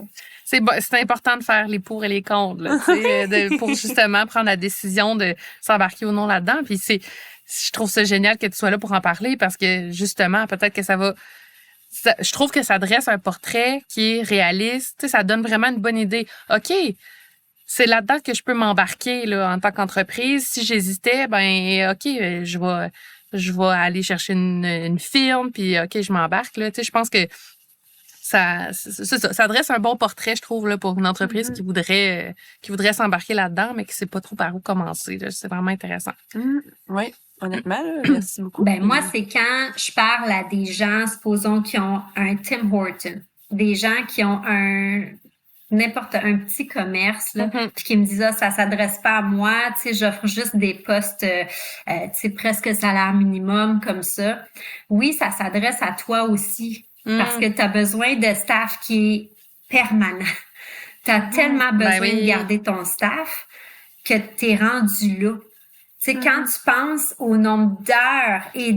C'est important de faire les pour et les contre, là, tu sais, pour justement prendre la décision de s'embarquer ou non là-dedans. Puis je trouve ça génial que tu sois là pour en parler parce que justement, peut-être que je trouve que ça dresse un portrait qui est réaliste. Tu sais, ça donne vraiment une bonne idée. OK, c'est là-dedans que je peux m'embarquer là, en tant qu'entreprise. Si j'hésitais, ben OK, je vais aller chercher une firme, puis OK, je m'embarque. Là. Tu sais, je pense que ça dresse un bon portrait, je trouve, là, pour une entreprise qui voudrait s'embarquer là-dedans, mais qui sait pas trop par où commencer. Là. C'est vraiment intéressant. Oui, honnêtement, là, merci beaucoup. Ben, moi, c'est quand je parle à des gens, supposons, qui ont un Tim Horton, des gens qui ont n'importe un petit commerce là, puis qui me disent ça s'adresse pas à moi, tu sais, j'offre juste des postes tu sais presque salaire minimum comme ça. Oui, ça s'adresse à toi aussi parce que tu as besoin de staff qui est permanent. Tu as tellement besoin de garder ton staff que tu es rendu là. Tu sais, quand tu penses au nombre d'heures et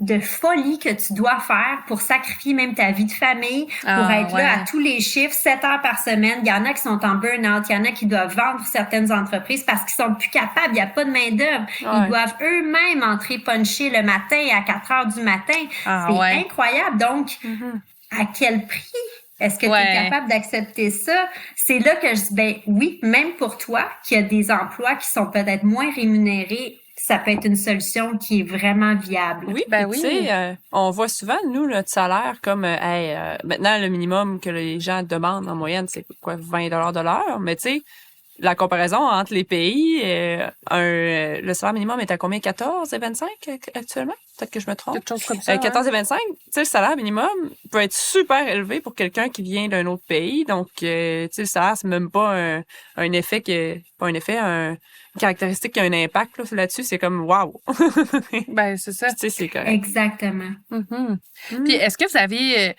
de folie que tu dois faire pour sacrifier même ta vie de famille, pour être là à tous les chiffres, 7 heures par semaine. Il y en a qui sont en burn-out, il y en a qui doivent vendre certaines entreprises parce qu'ils sont plus capables, il n'y a pas de main-d'œuvre. Ils doivent eux-mêmes entrer puncher le matin à 4 heures du matin. C'est incroyable. Donc, à quel prix? Est-ce que tu es capable d'accepter ça? C'est là que je dis, ben oui, même pour toi, qui a des emplois qui sont peut-être moins rémunérés, ça peut être une solution qui est vraiment viable. Oui, ben tu sais, on voit souvent, nous, notre salaire comme, maintenant, le minimum que les gens demandent en moyenne, c'est quoi, 20 de l'heure? Mais tu sais, la comparaison entre les pays, le salaire minimum est à combien? 14 et 25 actuellement? Peut-être que je me trompe. Quelque chose comme ça. 14 et 25, tu sais, le salaire minimum peut être super élevé pour quelqu'un qui vient d'un autre pays. Donc, tu sais, le salaire, c'est même pas un effet une caractéristique qui a un impact là-dessus. C'est comme, wow! Ben, c'est ça. Tu sais, c'est correct. Exactement. Puis, est-ce que vous avez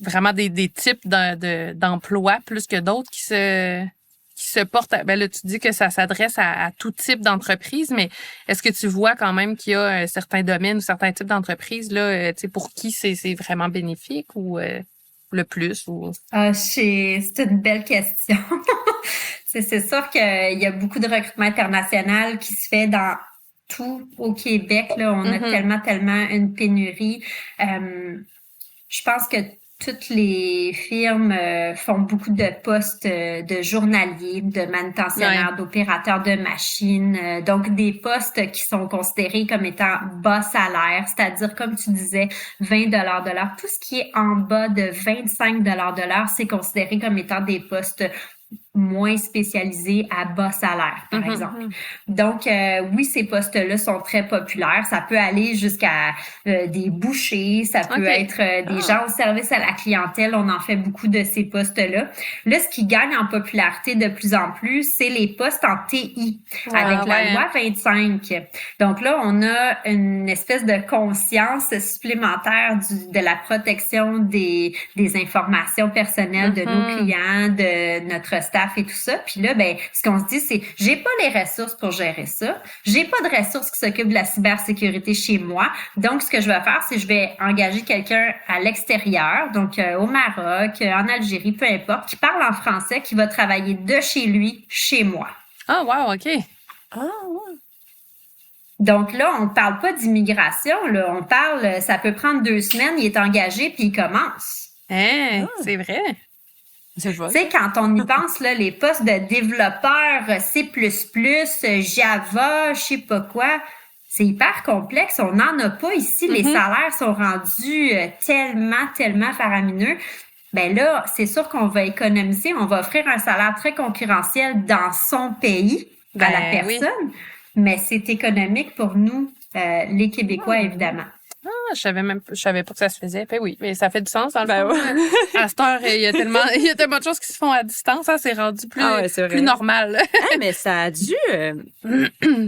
vraiment des types d'emplois plus que d'autres qui se portent? Ben là, tu dis que ça s'adresse à tout type d'entreprise, mais est-ce que tu vois quand même qu'il y a certains domaines ou certains types d'entreprises là, tu sais, pour qui c'est vraiment bénéfique ou le plus? Ou... c'est une belle question. C'est sûr qu'il y a beaucoup de recrutement international qui se fait dans tout au Québec. Là, on a tellement une pénurie. Je pense que toutes les firmes font beaucoup de postes de journaliers, de manutentionnaires, d'opérateurs de machines. Donc, des postes qui sont considérés comme étant bas salaire, c'est-à-dire, comme tu disais, 20 de l'heure. Tout ce qui est en bas de 25 de l'heure, c'est considéré comme étant des postes moins spécialisés à bas salaire, par exemple. Donc, oui, ces postes-là sont très populaires. Ça peut aller jusqu'à des bouchers, ça peut être des gens au service à la clientèle. On en fait beaucoup de ces postes-là. Là, ce qui gagne en popularité de plus en plus, c'est les postes en TI, avec la loi 25. Donc là, on a une espèce de conscience supplémentaire de la protection des informations personnelles de nos clients, de notre staff et tout ça. Puis là, ben, ce qu'on se dit, c'est j'ai pas les ressources pour gérer ça. J'ai pas de ressources qui s'occupent de la cybersécurité chez moi. Donc, ce que je vais faire, c'est je vais engager quelqu'un à l'extérieur, donc au Maroc, en Algérie, peu importe, qui parle en français, qui va travailler de chez lui, chez moi. Ah, wow, OK. Ah, ouais. Donc là, on parle pas d'immigration, là. On parle, ça peut prendre 2 semaines, il est engagé, puis il commence. C'est vrai. Tu sais, quand on y pense, là, les postes de développeurs C++, Java, je sais pas quoi, c'est hyper complexe. On n'en a pas ici. Les salaires sont rendus tellement faramineux. Ben là, c'est sûr qu'on va économiser. On va offrir un salaire très concurrentiel dans son pays à la personne. Mais c'est économique pour nous, les Québécois, évidemment. Ah, je savais pas que ça se faisait. Ben oui, mais ça fait du sens dans le fond. Ouais. À cette heure, il y a tellement de choses qui se font à distance, ça c'est rendu plus normal. Mais ça a dûu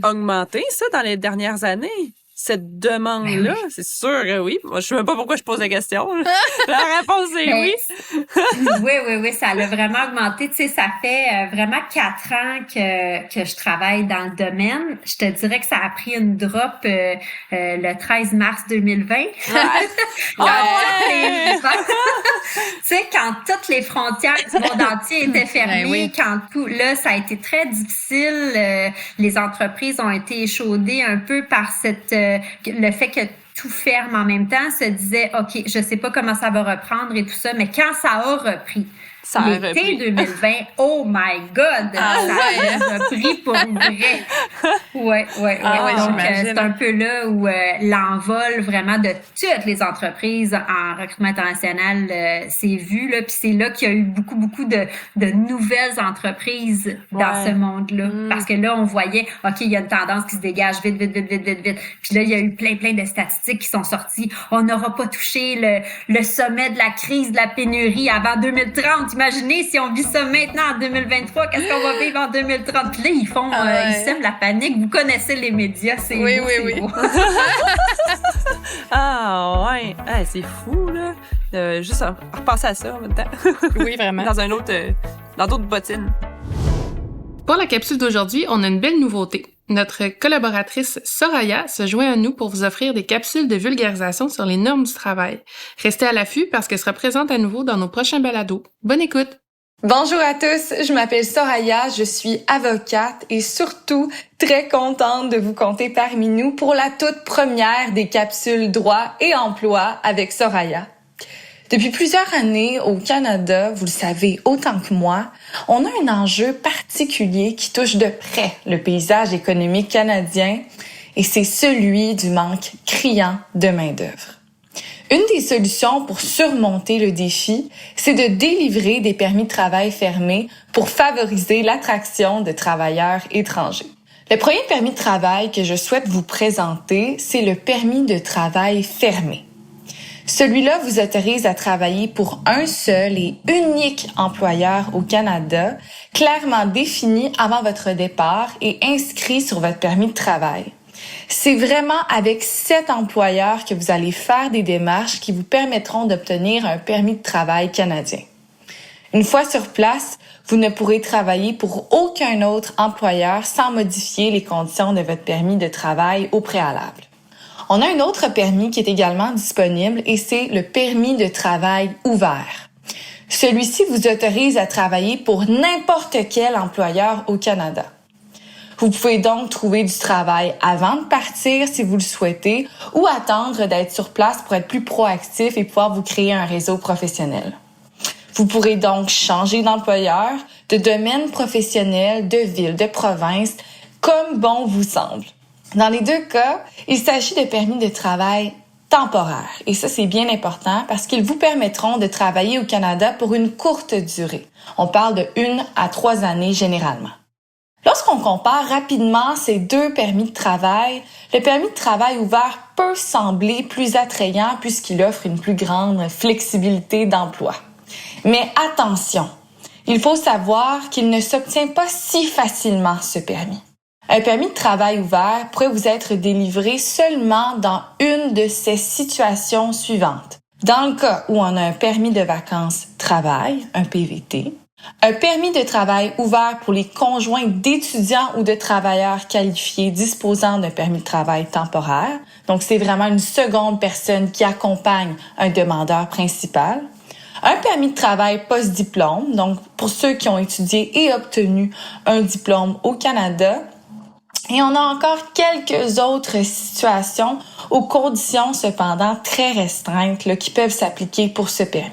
augmenter ça dans les dernières années. Cette demande-là, c'est sûr que oui. Moi, je sais même pas pourquoi je pose la question. La réponse est oui. Oui, ça a vraiment augmenté. Tu sais, ça fait vraiment 4 ans que je travaille dans le domaine. Je te dirais que ça a pris une drop le 13 mars 2020. Tu sais, quand toutes les frontières du monde entier étaient fermées, quand tout, là, ça a été très difficile. Les entreprises ont été échaudées un peu par le fait que tout ferme en même temps, se disait, OK, je sais pas comment ça va reprendre et tout ça, mais quand ça a repris, l'été 2020, oh my God, ça a repris pour vrai. Ouais. Donc, c'est un peu là où l'envol vraiment de toutes les entreprises en recrutement international s'est vu, là, puis c'est là qu'il y a eu beaucoup de nouvelles entreprises dans ce monde-là. Parce que là, on voyait, OK, il y a une tendance qui se dégage vite. Puis là, il y a eu plein de statistiques qui sont sorties. On n'aura pas touché le sommet de la crise, de la pénurie avant 2030. Imaginez si on vit ça maintenant en 2023, qu'est-ce qu'on va vivre en 2030? Puis là, ils sèment la panique. Vous connaissez les médias, c'est beau. C'est fou, là. Juste à repenser à ça en même temps. Oui, vraiment. Dans d'autres bottines. Pour la capsule d'aujourd'hui, on a une belle nouveauté. Notre collaboratrice Soraya se joint à nous pour vous offrir des capsules de vulgarisation sur les normes du travail. Restez à l'affût parce qu'elle sera présente à nouveau dans nos prochains balados. Bonne écoute! Bonjour à tous, je m'appelle Soraya, je suis avocate et surtout très contente de vous compter parmi nous pour la toute première des capsules droit et emploi avec Soraya. Depuis plusieurs années au Canada, vous le savez autant que moi, on a un enjeu particulier qui touche de près le paysage économique canadien et c'est celui du manque criant de main-d'œuvre. Une des solutions pour surmonter le défi, c'est de délivrer des permis de travail fermés pour favoriser l'attraction de travailleurs étrangers. Le premier permis de travail que je souhaite vous présenter, c'est le permis de travail fermé. Celui-là vous autorise à travailler pour un seul et unique employeur au Canada, clairement défini avant votre départ et inscrit sur votre permis de travail. C'est vraiment avec cet employeur que vous allez faire des démarches qui vous permettront d'obtenir un permis de travail canadien. Une fois sur place, vous ne pourrez travailler pour aucun autre employeur sans modifier les conditions de votre permis de travail au préalable. On a un autre permis qui est également disponible et c'est le permis de travail ouvert. Celui-ci vous autorise à travailler pour n'importe quel employeur au Canada. Vous pouvez donc trouver du travail avant de partir si vous le souhaitez ou attendre d'être sur place pour être plus proactif et pouvoir vous créer un réseau professionnel. Vous pourrez donc changer d'employeur, de domaine professionnel, de ville, de province, comme bon vous semble. Dans les deux cas, il s'agit de permis de travail temporaires. Et ça, c'est bien important parce qu'ils vous permettront de travailler au Canada pour une courte durée. On parle de 1 à 3 années généralement. Lorsqu'on compare rapidement ces deux permis de travail, le permis de travail ouvert peut sembler plus attrayant puisqu'il offre une plus grande flexibilité d'emploi. Mais attention, il faut savoir qu'il ne s'obtient pas si facilement ce permis. Un permis de travail ouvert pourrait vous être délivré seulement dans une de ces situations suivantes. Dans le cas où on a un permis de vacances travail, un PVT, un permis de travail ouvert pour les conjoints d'étudiants ou de travailleurs qualifiés disposant d'un permis de travail temporaire. Donc, c'est vraiment une seconde personne qui accompagne un demandeur principal. Un permis de travail post-diplôme, donc pour ceux qui ont étudié et obtenu un diplôme au Canada. Et on a encore quelques autres situations aux conditions cependant très restreintes qui peuvent s'appliquer pour ce permis.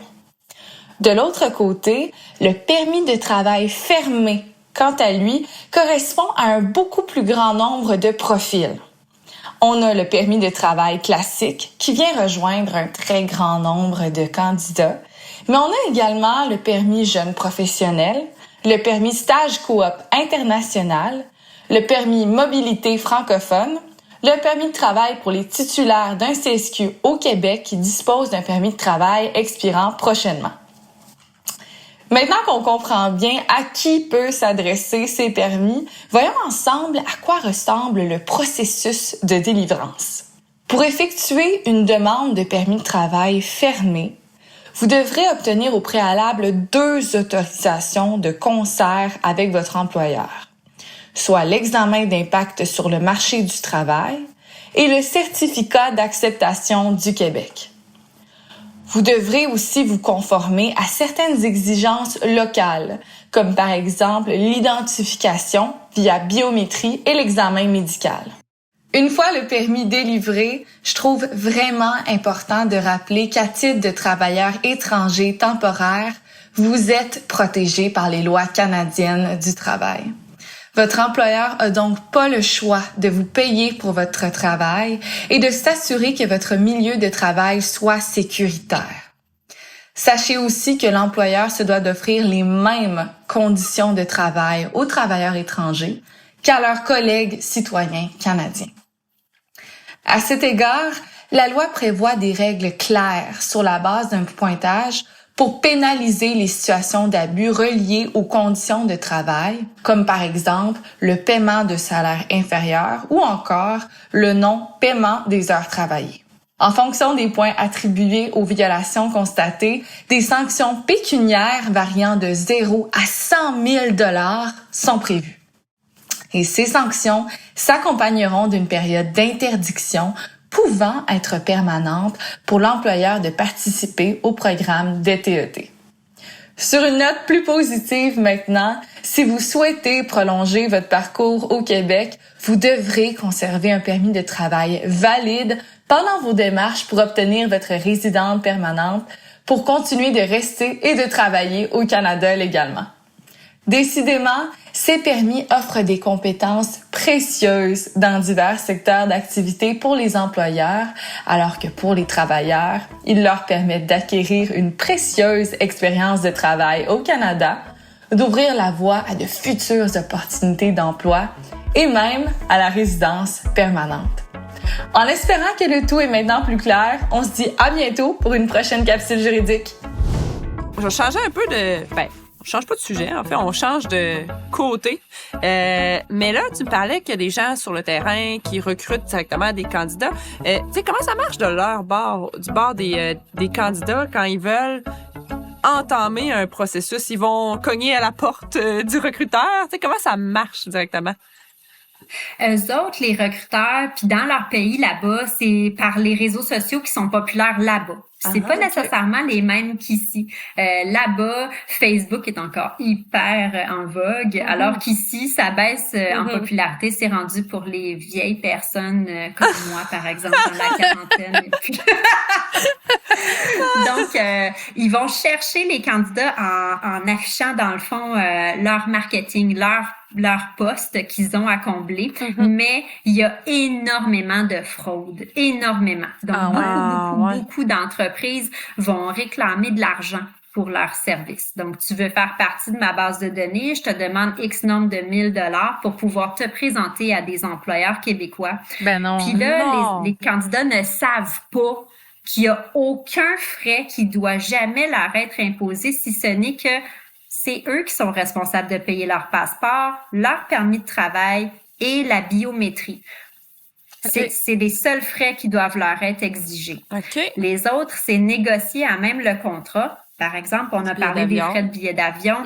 De l'autre côté, le permis de travail fermé, quant à lui, correspond à un beaucoup plus grand nombre de profils. On a le permis de travail classique qui vient rejoindre un très grand nombre de candidats. Mais on a également le permis jeune professionnel, le permis stage coop international, le permis mobilité francophone, le permis de travail pour les titulaires d'un CSQ au Québec qui dispose d'un permis de travail expirant prochainement. Maintenant qu'on comprend bien à qui peut s'adresser ces permis, voyons ensemble à quoi ressemble le processus de délivrance. Pour effectuer une demande de permis de travail fermé, vous devrez obtenir au préalable 2 autorisations de concert avec votre employeur, soit l'examen d'impact sur le marché du travail et le certificat d'acceptation du Québec. Vous devrez aussi vous conformer à certaines exigences locales, comme par exemple l'identification via biométrie et l'examen médical. Une fois le permis délivré, je trouve vraiment important de rappeler qu'à titre de travailleur étranger temporaire, vous êtes protégé par les lois canadiennes du travail. Votre employeur a donc pas le choix de vous payer pour votre travail et de s'assurer que votre milieu de travail soit sécuritaire. Sachez aussi que l'employeur se doit d'offrir les mêmes conditions de travail aux travailleurs étrangers qu'à leurs collègues citoyens canadiens. À cet égard, la loi prévoit des règles claires sur la base d'un pointage pour pénaliser les situations d'abus reliées aux conditions de travail, comme par exemple le paiement de salaire inférieur ou encore le non-paiement des heures travaillées. En fonction des points attribués aux violations constatées, des sanctions pécuniaires variant de 0 à 100 000 $ sont prévues. Et ces sanctions s'accompagneront d'une période d'interdiction pouvant être permanente pour l'employeur de participer au programme DTET. Sur une note plus positive maintenant, si vous souhaitez prolonger votre parcours au Québec, vous devrez conserver un permis de travail valide pendant vos démarches pour obtenir votre résidence permanente pour continuer de rester et de travailler au Canada légalement. Décidément, ces permis offrent des compétences précieuses dans divers secteurs d'activité pour les employeurs, alors que pour les travailleurs, ils leur permettent d'acquérir une précieuse expérience de travail au Canada, d'ouvrir la voie à de futures opportunités d'emploi et même à la résidence permanente. En espérant que le tout est maintenant plus clair, on se dit à bientôt pour une prochaine capsule juridique. Je vais changer un peu de... on change pas de sujet, en fait, on change de côté. Mais là, tu me parlais qu'il y a des gens sur le terrain qui recrutent directement des candidats. Tu sais, comment ça marche de leur bord, du bord des candidats quand ils veulent entamer un processus? Ils vont cogner à la porte du recruteur? Tu sais, comment ça marche directement? Eux autres, les recruteurs, puis dans leur pays là-bas, c'est par les réseaux sociaux qui sont populaires là-bas. C'est pas nécessairement les mêmes qu'ici. Là-bas, Facebook est encore hyper en vogue, alors qu'ici, ça baisse en popularité. C'est rendu pour les vieilles personnes comme moi, par exemple, dans la quarantaine. Donc, ils vont chercher les candidats en affichant, dans le fond, leur marketing, leur poste qu'ils ont à combler, mais il y a énormément de fraude, énormément. Donc, beaucoup d'entreprises vont réclamer de l'argent pour leur service. Donc, tu veux faire partie de ma base de données, je te demande X nombre de 1000 $ pour pouvoir te présenter à des employeurs québécois. Ben non. Puis là, les candidats ne savent pas qu'il y a aucun frais qui doit jamais leur être imposé, si ce n'est que c'est eux qui sont responsables de payer leur passeport, leur permis de travail et la biométrie. Okay. C'est les seuls frais qui doivent leur être exigés. Okay. Les autres, c'est négocier à même le contrat. Par exemple, on a parlé des frais de billets d'avion.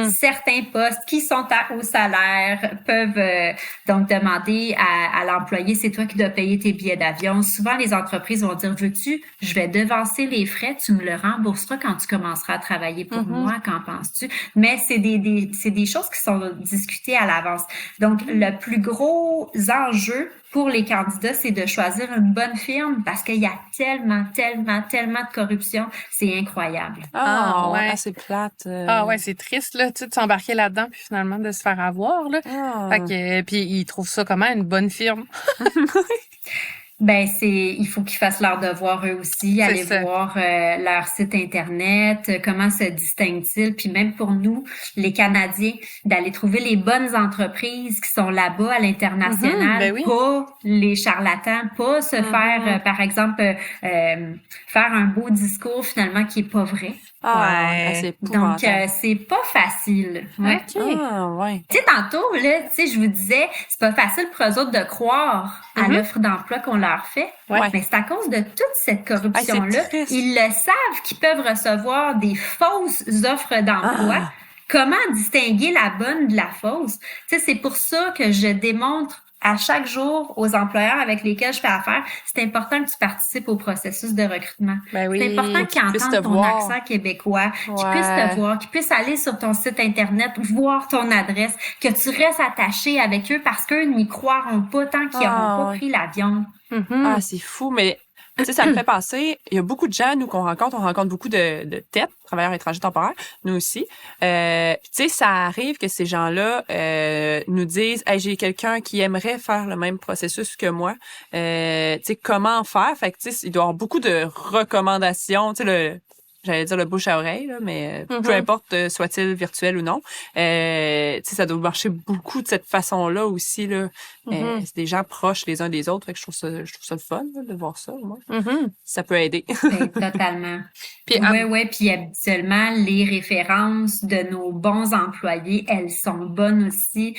Certains postes qui sont à haut salaire peuvent donc demander à l'employé, c'est toi qui dois payer tes billets d'avion. Souvent, les entreprises vont dire, veux-tu, je vais devancer les frais, tu me le rembourseras quand tu commenceras à travailler pour moi, qu'en penses-tu? Mais c'est des choses qui sont discutées à l'avance. Donc, le plus gros enjeu pour les candidats, c'est de choisir une bonne firme parce qu'il y a tellement de corruption. C'est incroyable. Ouais. C'est plate. Ouais, c'est triste, là, tu sais, de s'embarquer là-dedans puis finalement de se faire avoir, là. Fait que, puis ils trouvent ça comment, une bonne firme? Ben il faut qu'ils fassent leur devoir eux aussi, aller voir leur site internet, comment se distinguent-ils, puis même pour nous, les Canadiens, d'aller trouver les bonnes entreprises qui sont là-bas à l'international, pas les charlatans, pas se faire, par exemple, faire un beau discours finalement qui est pas vrai. C'est donc c'est pas facile. Ouais. Okay. Tu sais, tantôt là, je vous disais, c'est pas facile pour eux autres de croire à l'offre d'emploi qu'on leur fait. Mais c'est à cause de toute cette corruption-là. Ils le savent qu'ils peuvent recevoir des fausses offres d'emploi. Comment distinguer la bonne de la fausse? Tu sais, c'est pour ça que je démontre à chaque jour aux employeurs avec lesquels je fais affaire, c'est important que tu participes au processus de recrutement. C'est important qu'ils entendent ton accent québécois, qu'ils puissent te voir, qu'ils puissent aller sur ton site Internet, voir ton adresse, que tu restes attaché avec eux parce qu'eux n'y croiront pas tant qu'ils n'auront pas pris l'avion. C'est fou, mais tu sais, ça me fait penser, il y a beaucoup de gens, nous, qu'on rencontre, on rencontre beaucoup de TEP, travailleurs étrangers temporaires, nous aussi. Tu sais, ça arrive que ces gens-là nous disent « Hey, j'ai quelqu'un qui aimerait faire le même processus que moi. Tu sais, comment faire? » Fait que, tu sais, il doit y avoir beaucoup de recommandations, tu sais, j'allais dire le bouche à oreille, là, mais peu importe, soit-il virtuel ou non. Tu sais, ça doit marcher beaucoup de cette façon-là aussi, là. C'est des gens proches les uns des autres. Fait que je trouve ça le fun, là, de voir ça, moi. Ça peut aider. Totalement. Puis habituellement, les références de nos bons employés, elles sont bonnes aussi.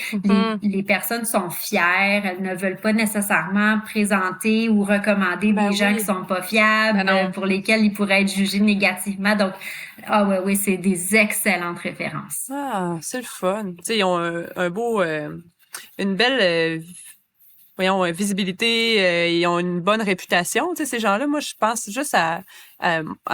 Les personnes sont fières. Elles ne veulent pas nécessairement présenter ou recommander des gens qui sont pas fiables, pour lesquels ils pourraient être jugés négativement. Donc, c'est des excellentes références. C'est le fun. Tu sais, ils ont un beau, une belle, visibilité. Ils ont une bonne réputation. Tu sais, ces gens-là, moi, je pense juste à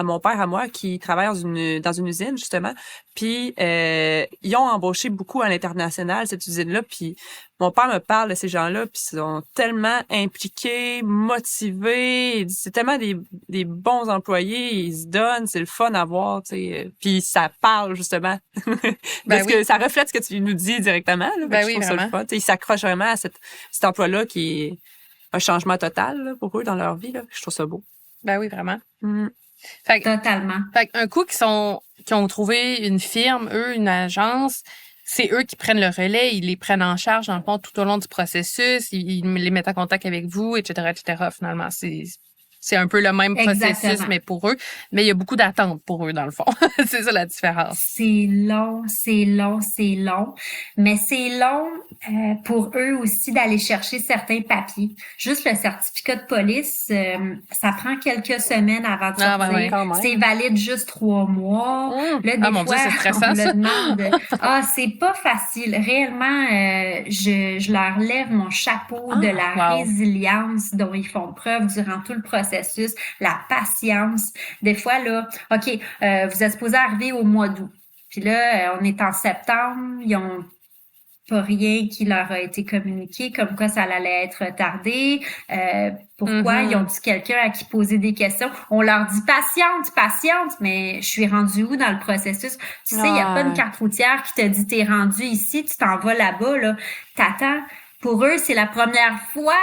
mon père, à moi, qui travaille dans une usine, justement. Puis, ils ont embauché beaucoup à l'international, cette usine-là. Puis, mon père me parle de ces gens-là, puis ils sont tellement impliqués, motivés. C'est tellement des bons employés. Ils se donnent, c'est le fun à voir, tu sais. Puis, ça parle, justement. Parce que ça reflète ce que tu nous dis directement, là. Je trouve ça le fun. Tu sais, ils s'accrochent vraiment à cet emploi-là qui est un changement total, là, pour eux dans leur vie, là. Je trouve ça beau. Ben oui, vraiment. Totalement. Fait un coup qui ont trouvé une firme, eux, une agence, c'est eux qui prennent le relais, ils les prennent en charge, dans le fond, tout au long du processus, ils les mettent en contact avec vous, etc., finalement. C'est un peu le même processus, mais pour eux. Mais il y a beaucoup d'attentes pour eux, dans le fond. C'est ça la différence. C'est long. Mais c'est long pour eux aussi d'aller chercher certains papiers. Juste le certificat de police, ça prend quelques semaines avant de sortir. C'est valide juste 3 mois. Là, des fois, Dieu, c'est stressant, on le demande. C'est pas facile. Réellement, je leur lève mon chapeau de la résilience dont ils font preuve durant tout le processus, la patience. Des fois, là, OK, vous êtes supposé arriver au mois d'août. Puis là, on est en septembre, ils ont pas rien qui leur a été communiqué, comme quoi ça allait être retardé. Pourquoi? Ils ont dit quelqu'un à qui poser des questions. On leur dit patiente, mais je suis rendue où dans le processus? Tu sais, il n'y a pas une carte routière qui te dit t'es rendu ici, tu t'en vas là-bas, là. T'attends. Pour eux, c'est la première fois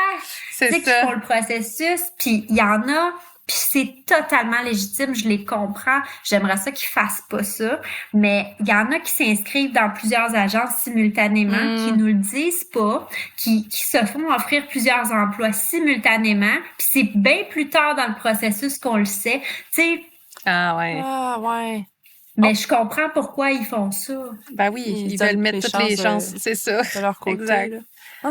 qu'ils font le processus. Puis il y en a, puis c'est totalement légitime, je les comprends. J'aimerais ça qu'ils fassent pas ça. Mais il y en a qui s'inscrivent dans plusieurs agences simultanément, qui nous le disent pas, qui se font offrir plusieurs emplois simultanément. Puis c'est bien plus tard dans le processus qu'on le sait. Tu sais. Mais je comprends pourquoi ils font ça. Ben oui, ils veulent mettre toutes les chances, c'est ça. De leur côté. Exact. Tu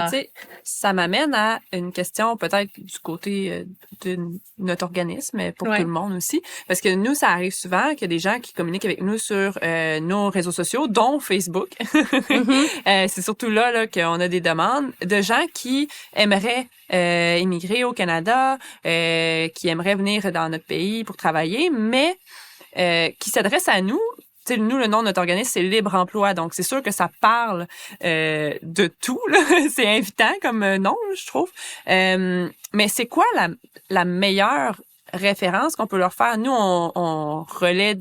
sais, ça m'amène à une question peut-être du côté de notre organisme, mais pour tout le monde aussi. Parce que nous, ça arrive souvent qu'il y a des gens qui communiquent avec nous sur nos réseaux sociaux, dont Facebook. C'est surtout là qu'on a des demandes de gens qui aimeraient immigrer au Canada, qui aimeraient venir dans notre pays pour travailler, mais qui s'adressent à nous. Tu sais, nous, le nom de notre organisme, c'est Libre Emploi. Donc, c'est sûr que ça parle de tout, là. C'est invitant comme nom, je trouve. Mais c'est quoi la meilleure références qu'on peut leur faire? Nous, on relaie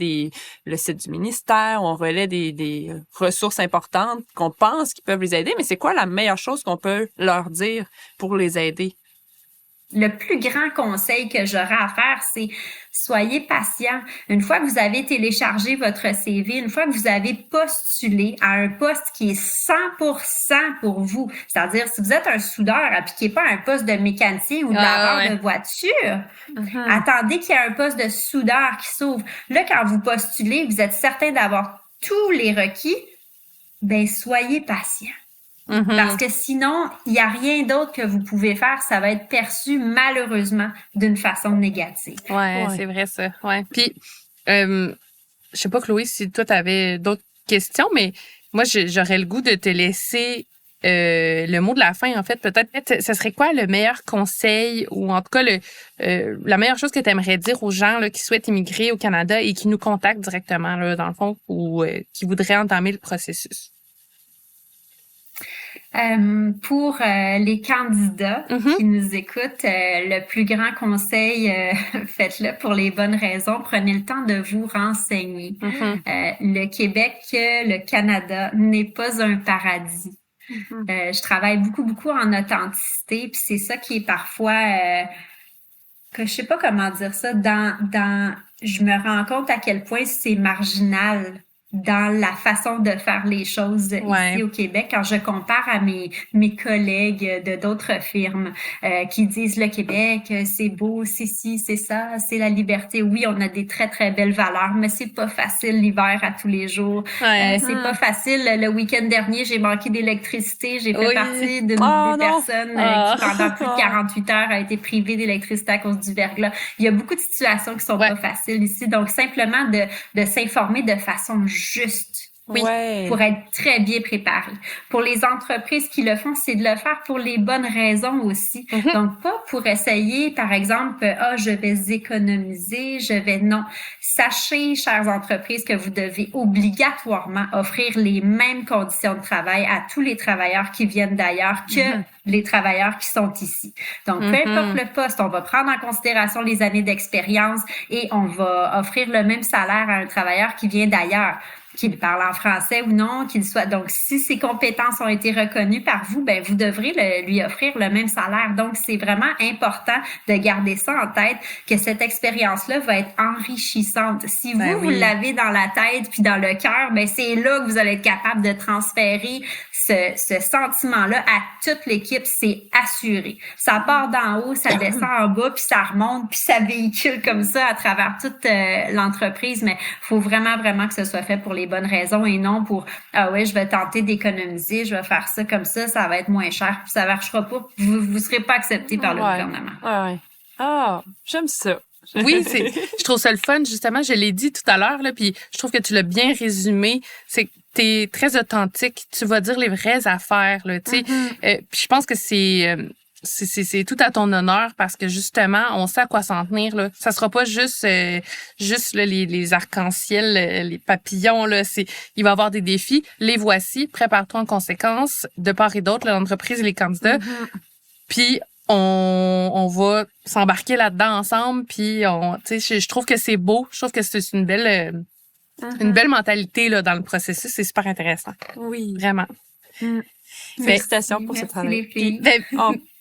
le site du ministère, on relaie des ressources importantes qu'on pense qui peuvent les aider, mais c'est quoi la meilleure chose qu'on peut leur dire pour les aider? Le plus grand conseil que j'aurais à faire, c'est soyez patient. Une fois que vous avez téléchargé votre CV, une fois que vous avez postulé à un poste qui est 100% pour vous, c'est-à-dire si vous êtes un soudeur, appliquez pas à un poste de mécanicien ou de laveur de voiture. Attendez qu'il y ait un poste de soudeur qui s'ouvre. Là, quand vous postulez, vous êtes certain d'avoir tous les requis, ben soyez patient. Parce que sinon, il n'y a rien d'autre que vous pouvez faire. Ça va être perçu malheureusement d'une façon négative. Ouais, c'est vrai ça. Ouais. Puis, je sais pas, Chloé, si toi, tu avais d'autres questions, mais moi, j'aurais le goût de te laisser le mot de la fin, en fait. Peut-être, ce serait quoi le meilleur conseil ou en tout cas la meilleure chose que tu aimerais dire aux gens là, qui souhaitent immigrer au Canada et qui nous contactent directement, là, dans le fond, ou qui voudraient entamer le processus? Pour les candidats qui nous écoutent, le plus grand conseil, faites-le pour les bonnes raisons. Prenez le temps de vous renseigner. Le Québec, le Canada n'est pas un paradis. Je travaille beaucoup en authenticité, puis c'est ça qui est parfois que je sais pas comment dire ça. Je me rends compte à quel point c'est marginal dans la façon de faire les choses ici au Québec, quand je compare à mes collègues de d'autres firmes qui disent le Québec, c'est beau, c'est ci, c'est ça, c'est la liberté. Oui, on a des très, très belles valeurs, mais c'est pas facile l'hiver à tous les jours. C'est pas facile. Le week-end dernier, j'ai manqué d'électricité. J'ai fait partie d'une des personnes qui, pendant plus de 48 heures, a été privée d'électricité à cause du verglas. Il y a beaucoup de situations qui sont pas faciles ici. Donc, simplement de s'informer de façon juste. Pour être très bien préparé. Pour les entreprises qui le font, c'est de le faire pour les bonnes raisons aussi. Donc, pas pour essayer, par exemple, je vais économiser, non. Sachez, chères entreprises, que vous devez obligatoirement offrir les mêmes conditions de travail à tous les travailleurs qui viennent d'ailleurs que les travailleurs qui sont ici. Donc, peu importe le poste, on va prendre en considération les années d'expérience et on va offrir le même salaire à un travailleur qui vient d'ailleurs, qu'il parle en français ou non, qu'il soit. Donc, si ses compétences ont été reconnues par vous, ben vous devrez lui offrir le même salaire. Donc, c'est vraiment important de garder ça en tête, que cette expérience-là va être enrichissante. Si vous l'avez dans la tête puis dans le cœur, ben c'est là que vous allez être capable de transférer ce sentiment-là à toute l'équipe. C'est assuré. Ça part d'en haut, ça descend en bas, puis ça remonte, puis ça véhicule comme ça à travers toute l'entreprise. Mais faut vraiment que ce soit fait pour les bonnes raisons et non pour je vais tenter d'économiser, je vais faire ça comme ça va être moins cher, puis ça marchera pas, vous serez pas accepté par le gouvernement. J'aime ça. Oui, je trouve ça le fun, justement, je l'ai dit tout à l'heure, là, puis je trouve que tu l'as bien résumé, c'est que t'es très authentique, tu vas dire les vraies affaires, là, tu sais. Puis je pense que c'est tout à ton honneur parce que justement, on sait à quoi s'en tenir, là. Ça sera pas juste là, les arcs-en-ciel, les papillons, là. Il va y avoir des défis. Les voici. Prépare-toi en conséquence de part et d'autre, l'entreprise et les candidats. Puis, on va s'embarquer là-dedans ensemble. Puis, tu sais, je trouve que c'est beau. Je trouve que c'est une belle mentalité, là, dans le processus. C'est super intéressant. Oui. Vraiment. Félicitations pour ce travail.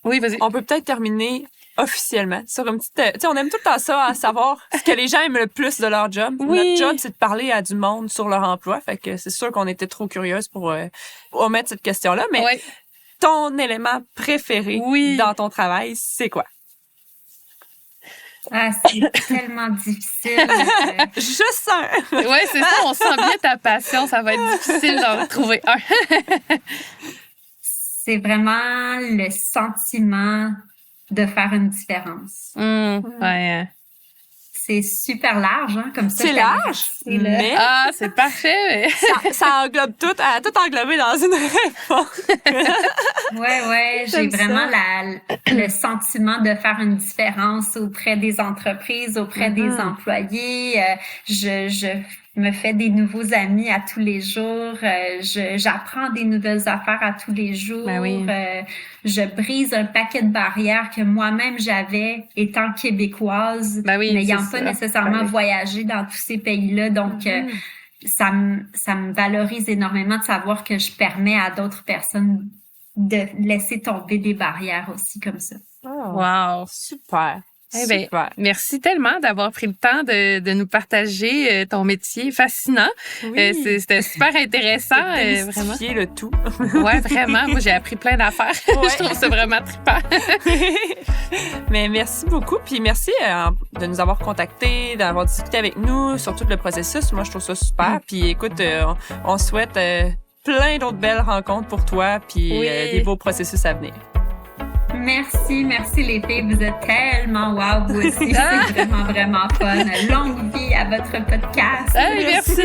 Oui, vas-y. On peut peut-être terminer officiellement sur une petite... tu sais, on aime tout le temps ça, à savoir ce que les gens aiment le plus de leur job. Notre job, c'est de parler à du monde sur leur emploi. Fait que c'est sûr qu'on était trop curieuse pour omettre cette question-là. Mais ton élément préféré dans ton travail, c'est quoi? C'est tellement difficile. Juste un. Oui, c'est ça. On sent bien ta passion. Ça va être difficile d'en trouver un. C'est vraiment le sentiment de faire une différence. C'est super large, hein, comme ça. C'est large, mais... c'est parfait. ça englobe tout, tout englobé dans une réponse. Ouais, j'ai J'aime vraiment ça. le sentiment de faire une différence auprès des entreprises, auprès des employés. Je me fais des nouveaux amis à tous les jours. J'apprends des nouvelles affaires à tous les jours. Ben oui. Je brise un paquet de barrières que moi-même j'avais étant québécoise, Ben oui, n'ayant c'est pas ça. nécessairement Ben oui. voyagé dans tous ces pays-là. Donc, ça me valorise énormément de savoir que je permets à d'autres personnes de laisser tomber des barrières aussi comme ça. Oh, Wow. super. Eh ben, Super. merci tellement d'avoir pris le temps de nous partager ton métier fascinant. Oui. C'était super intéressant, vraiment. Démystifier le tout. Ouais, vraiment. Moi, j'ai appris plein d'affaires. Ouais. Je trouve ça vraiment trippant. Mais merci beaucoup. Puis merci de nous avoir contactés, d'avoir discuté avec nous sur tout le processus. Moi, je trouve ça super. Puis écoute, on souhaite plein d'autres belles rencontres pour toi puis Oui. des beaux processus à venir. Merci les filles. Vous êtes tellement wow, vous aussi. C'est vraiment, vraiment fun. Longue vie à votre podcast. Hey, merci.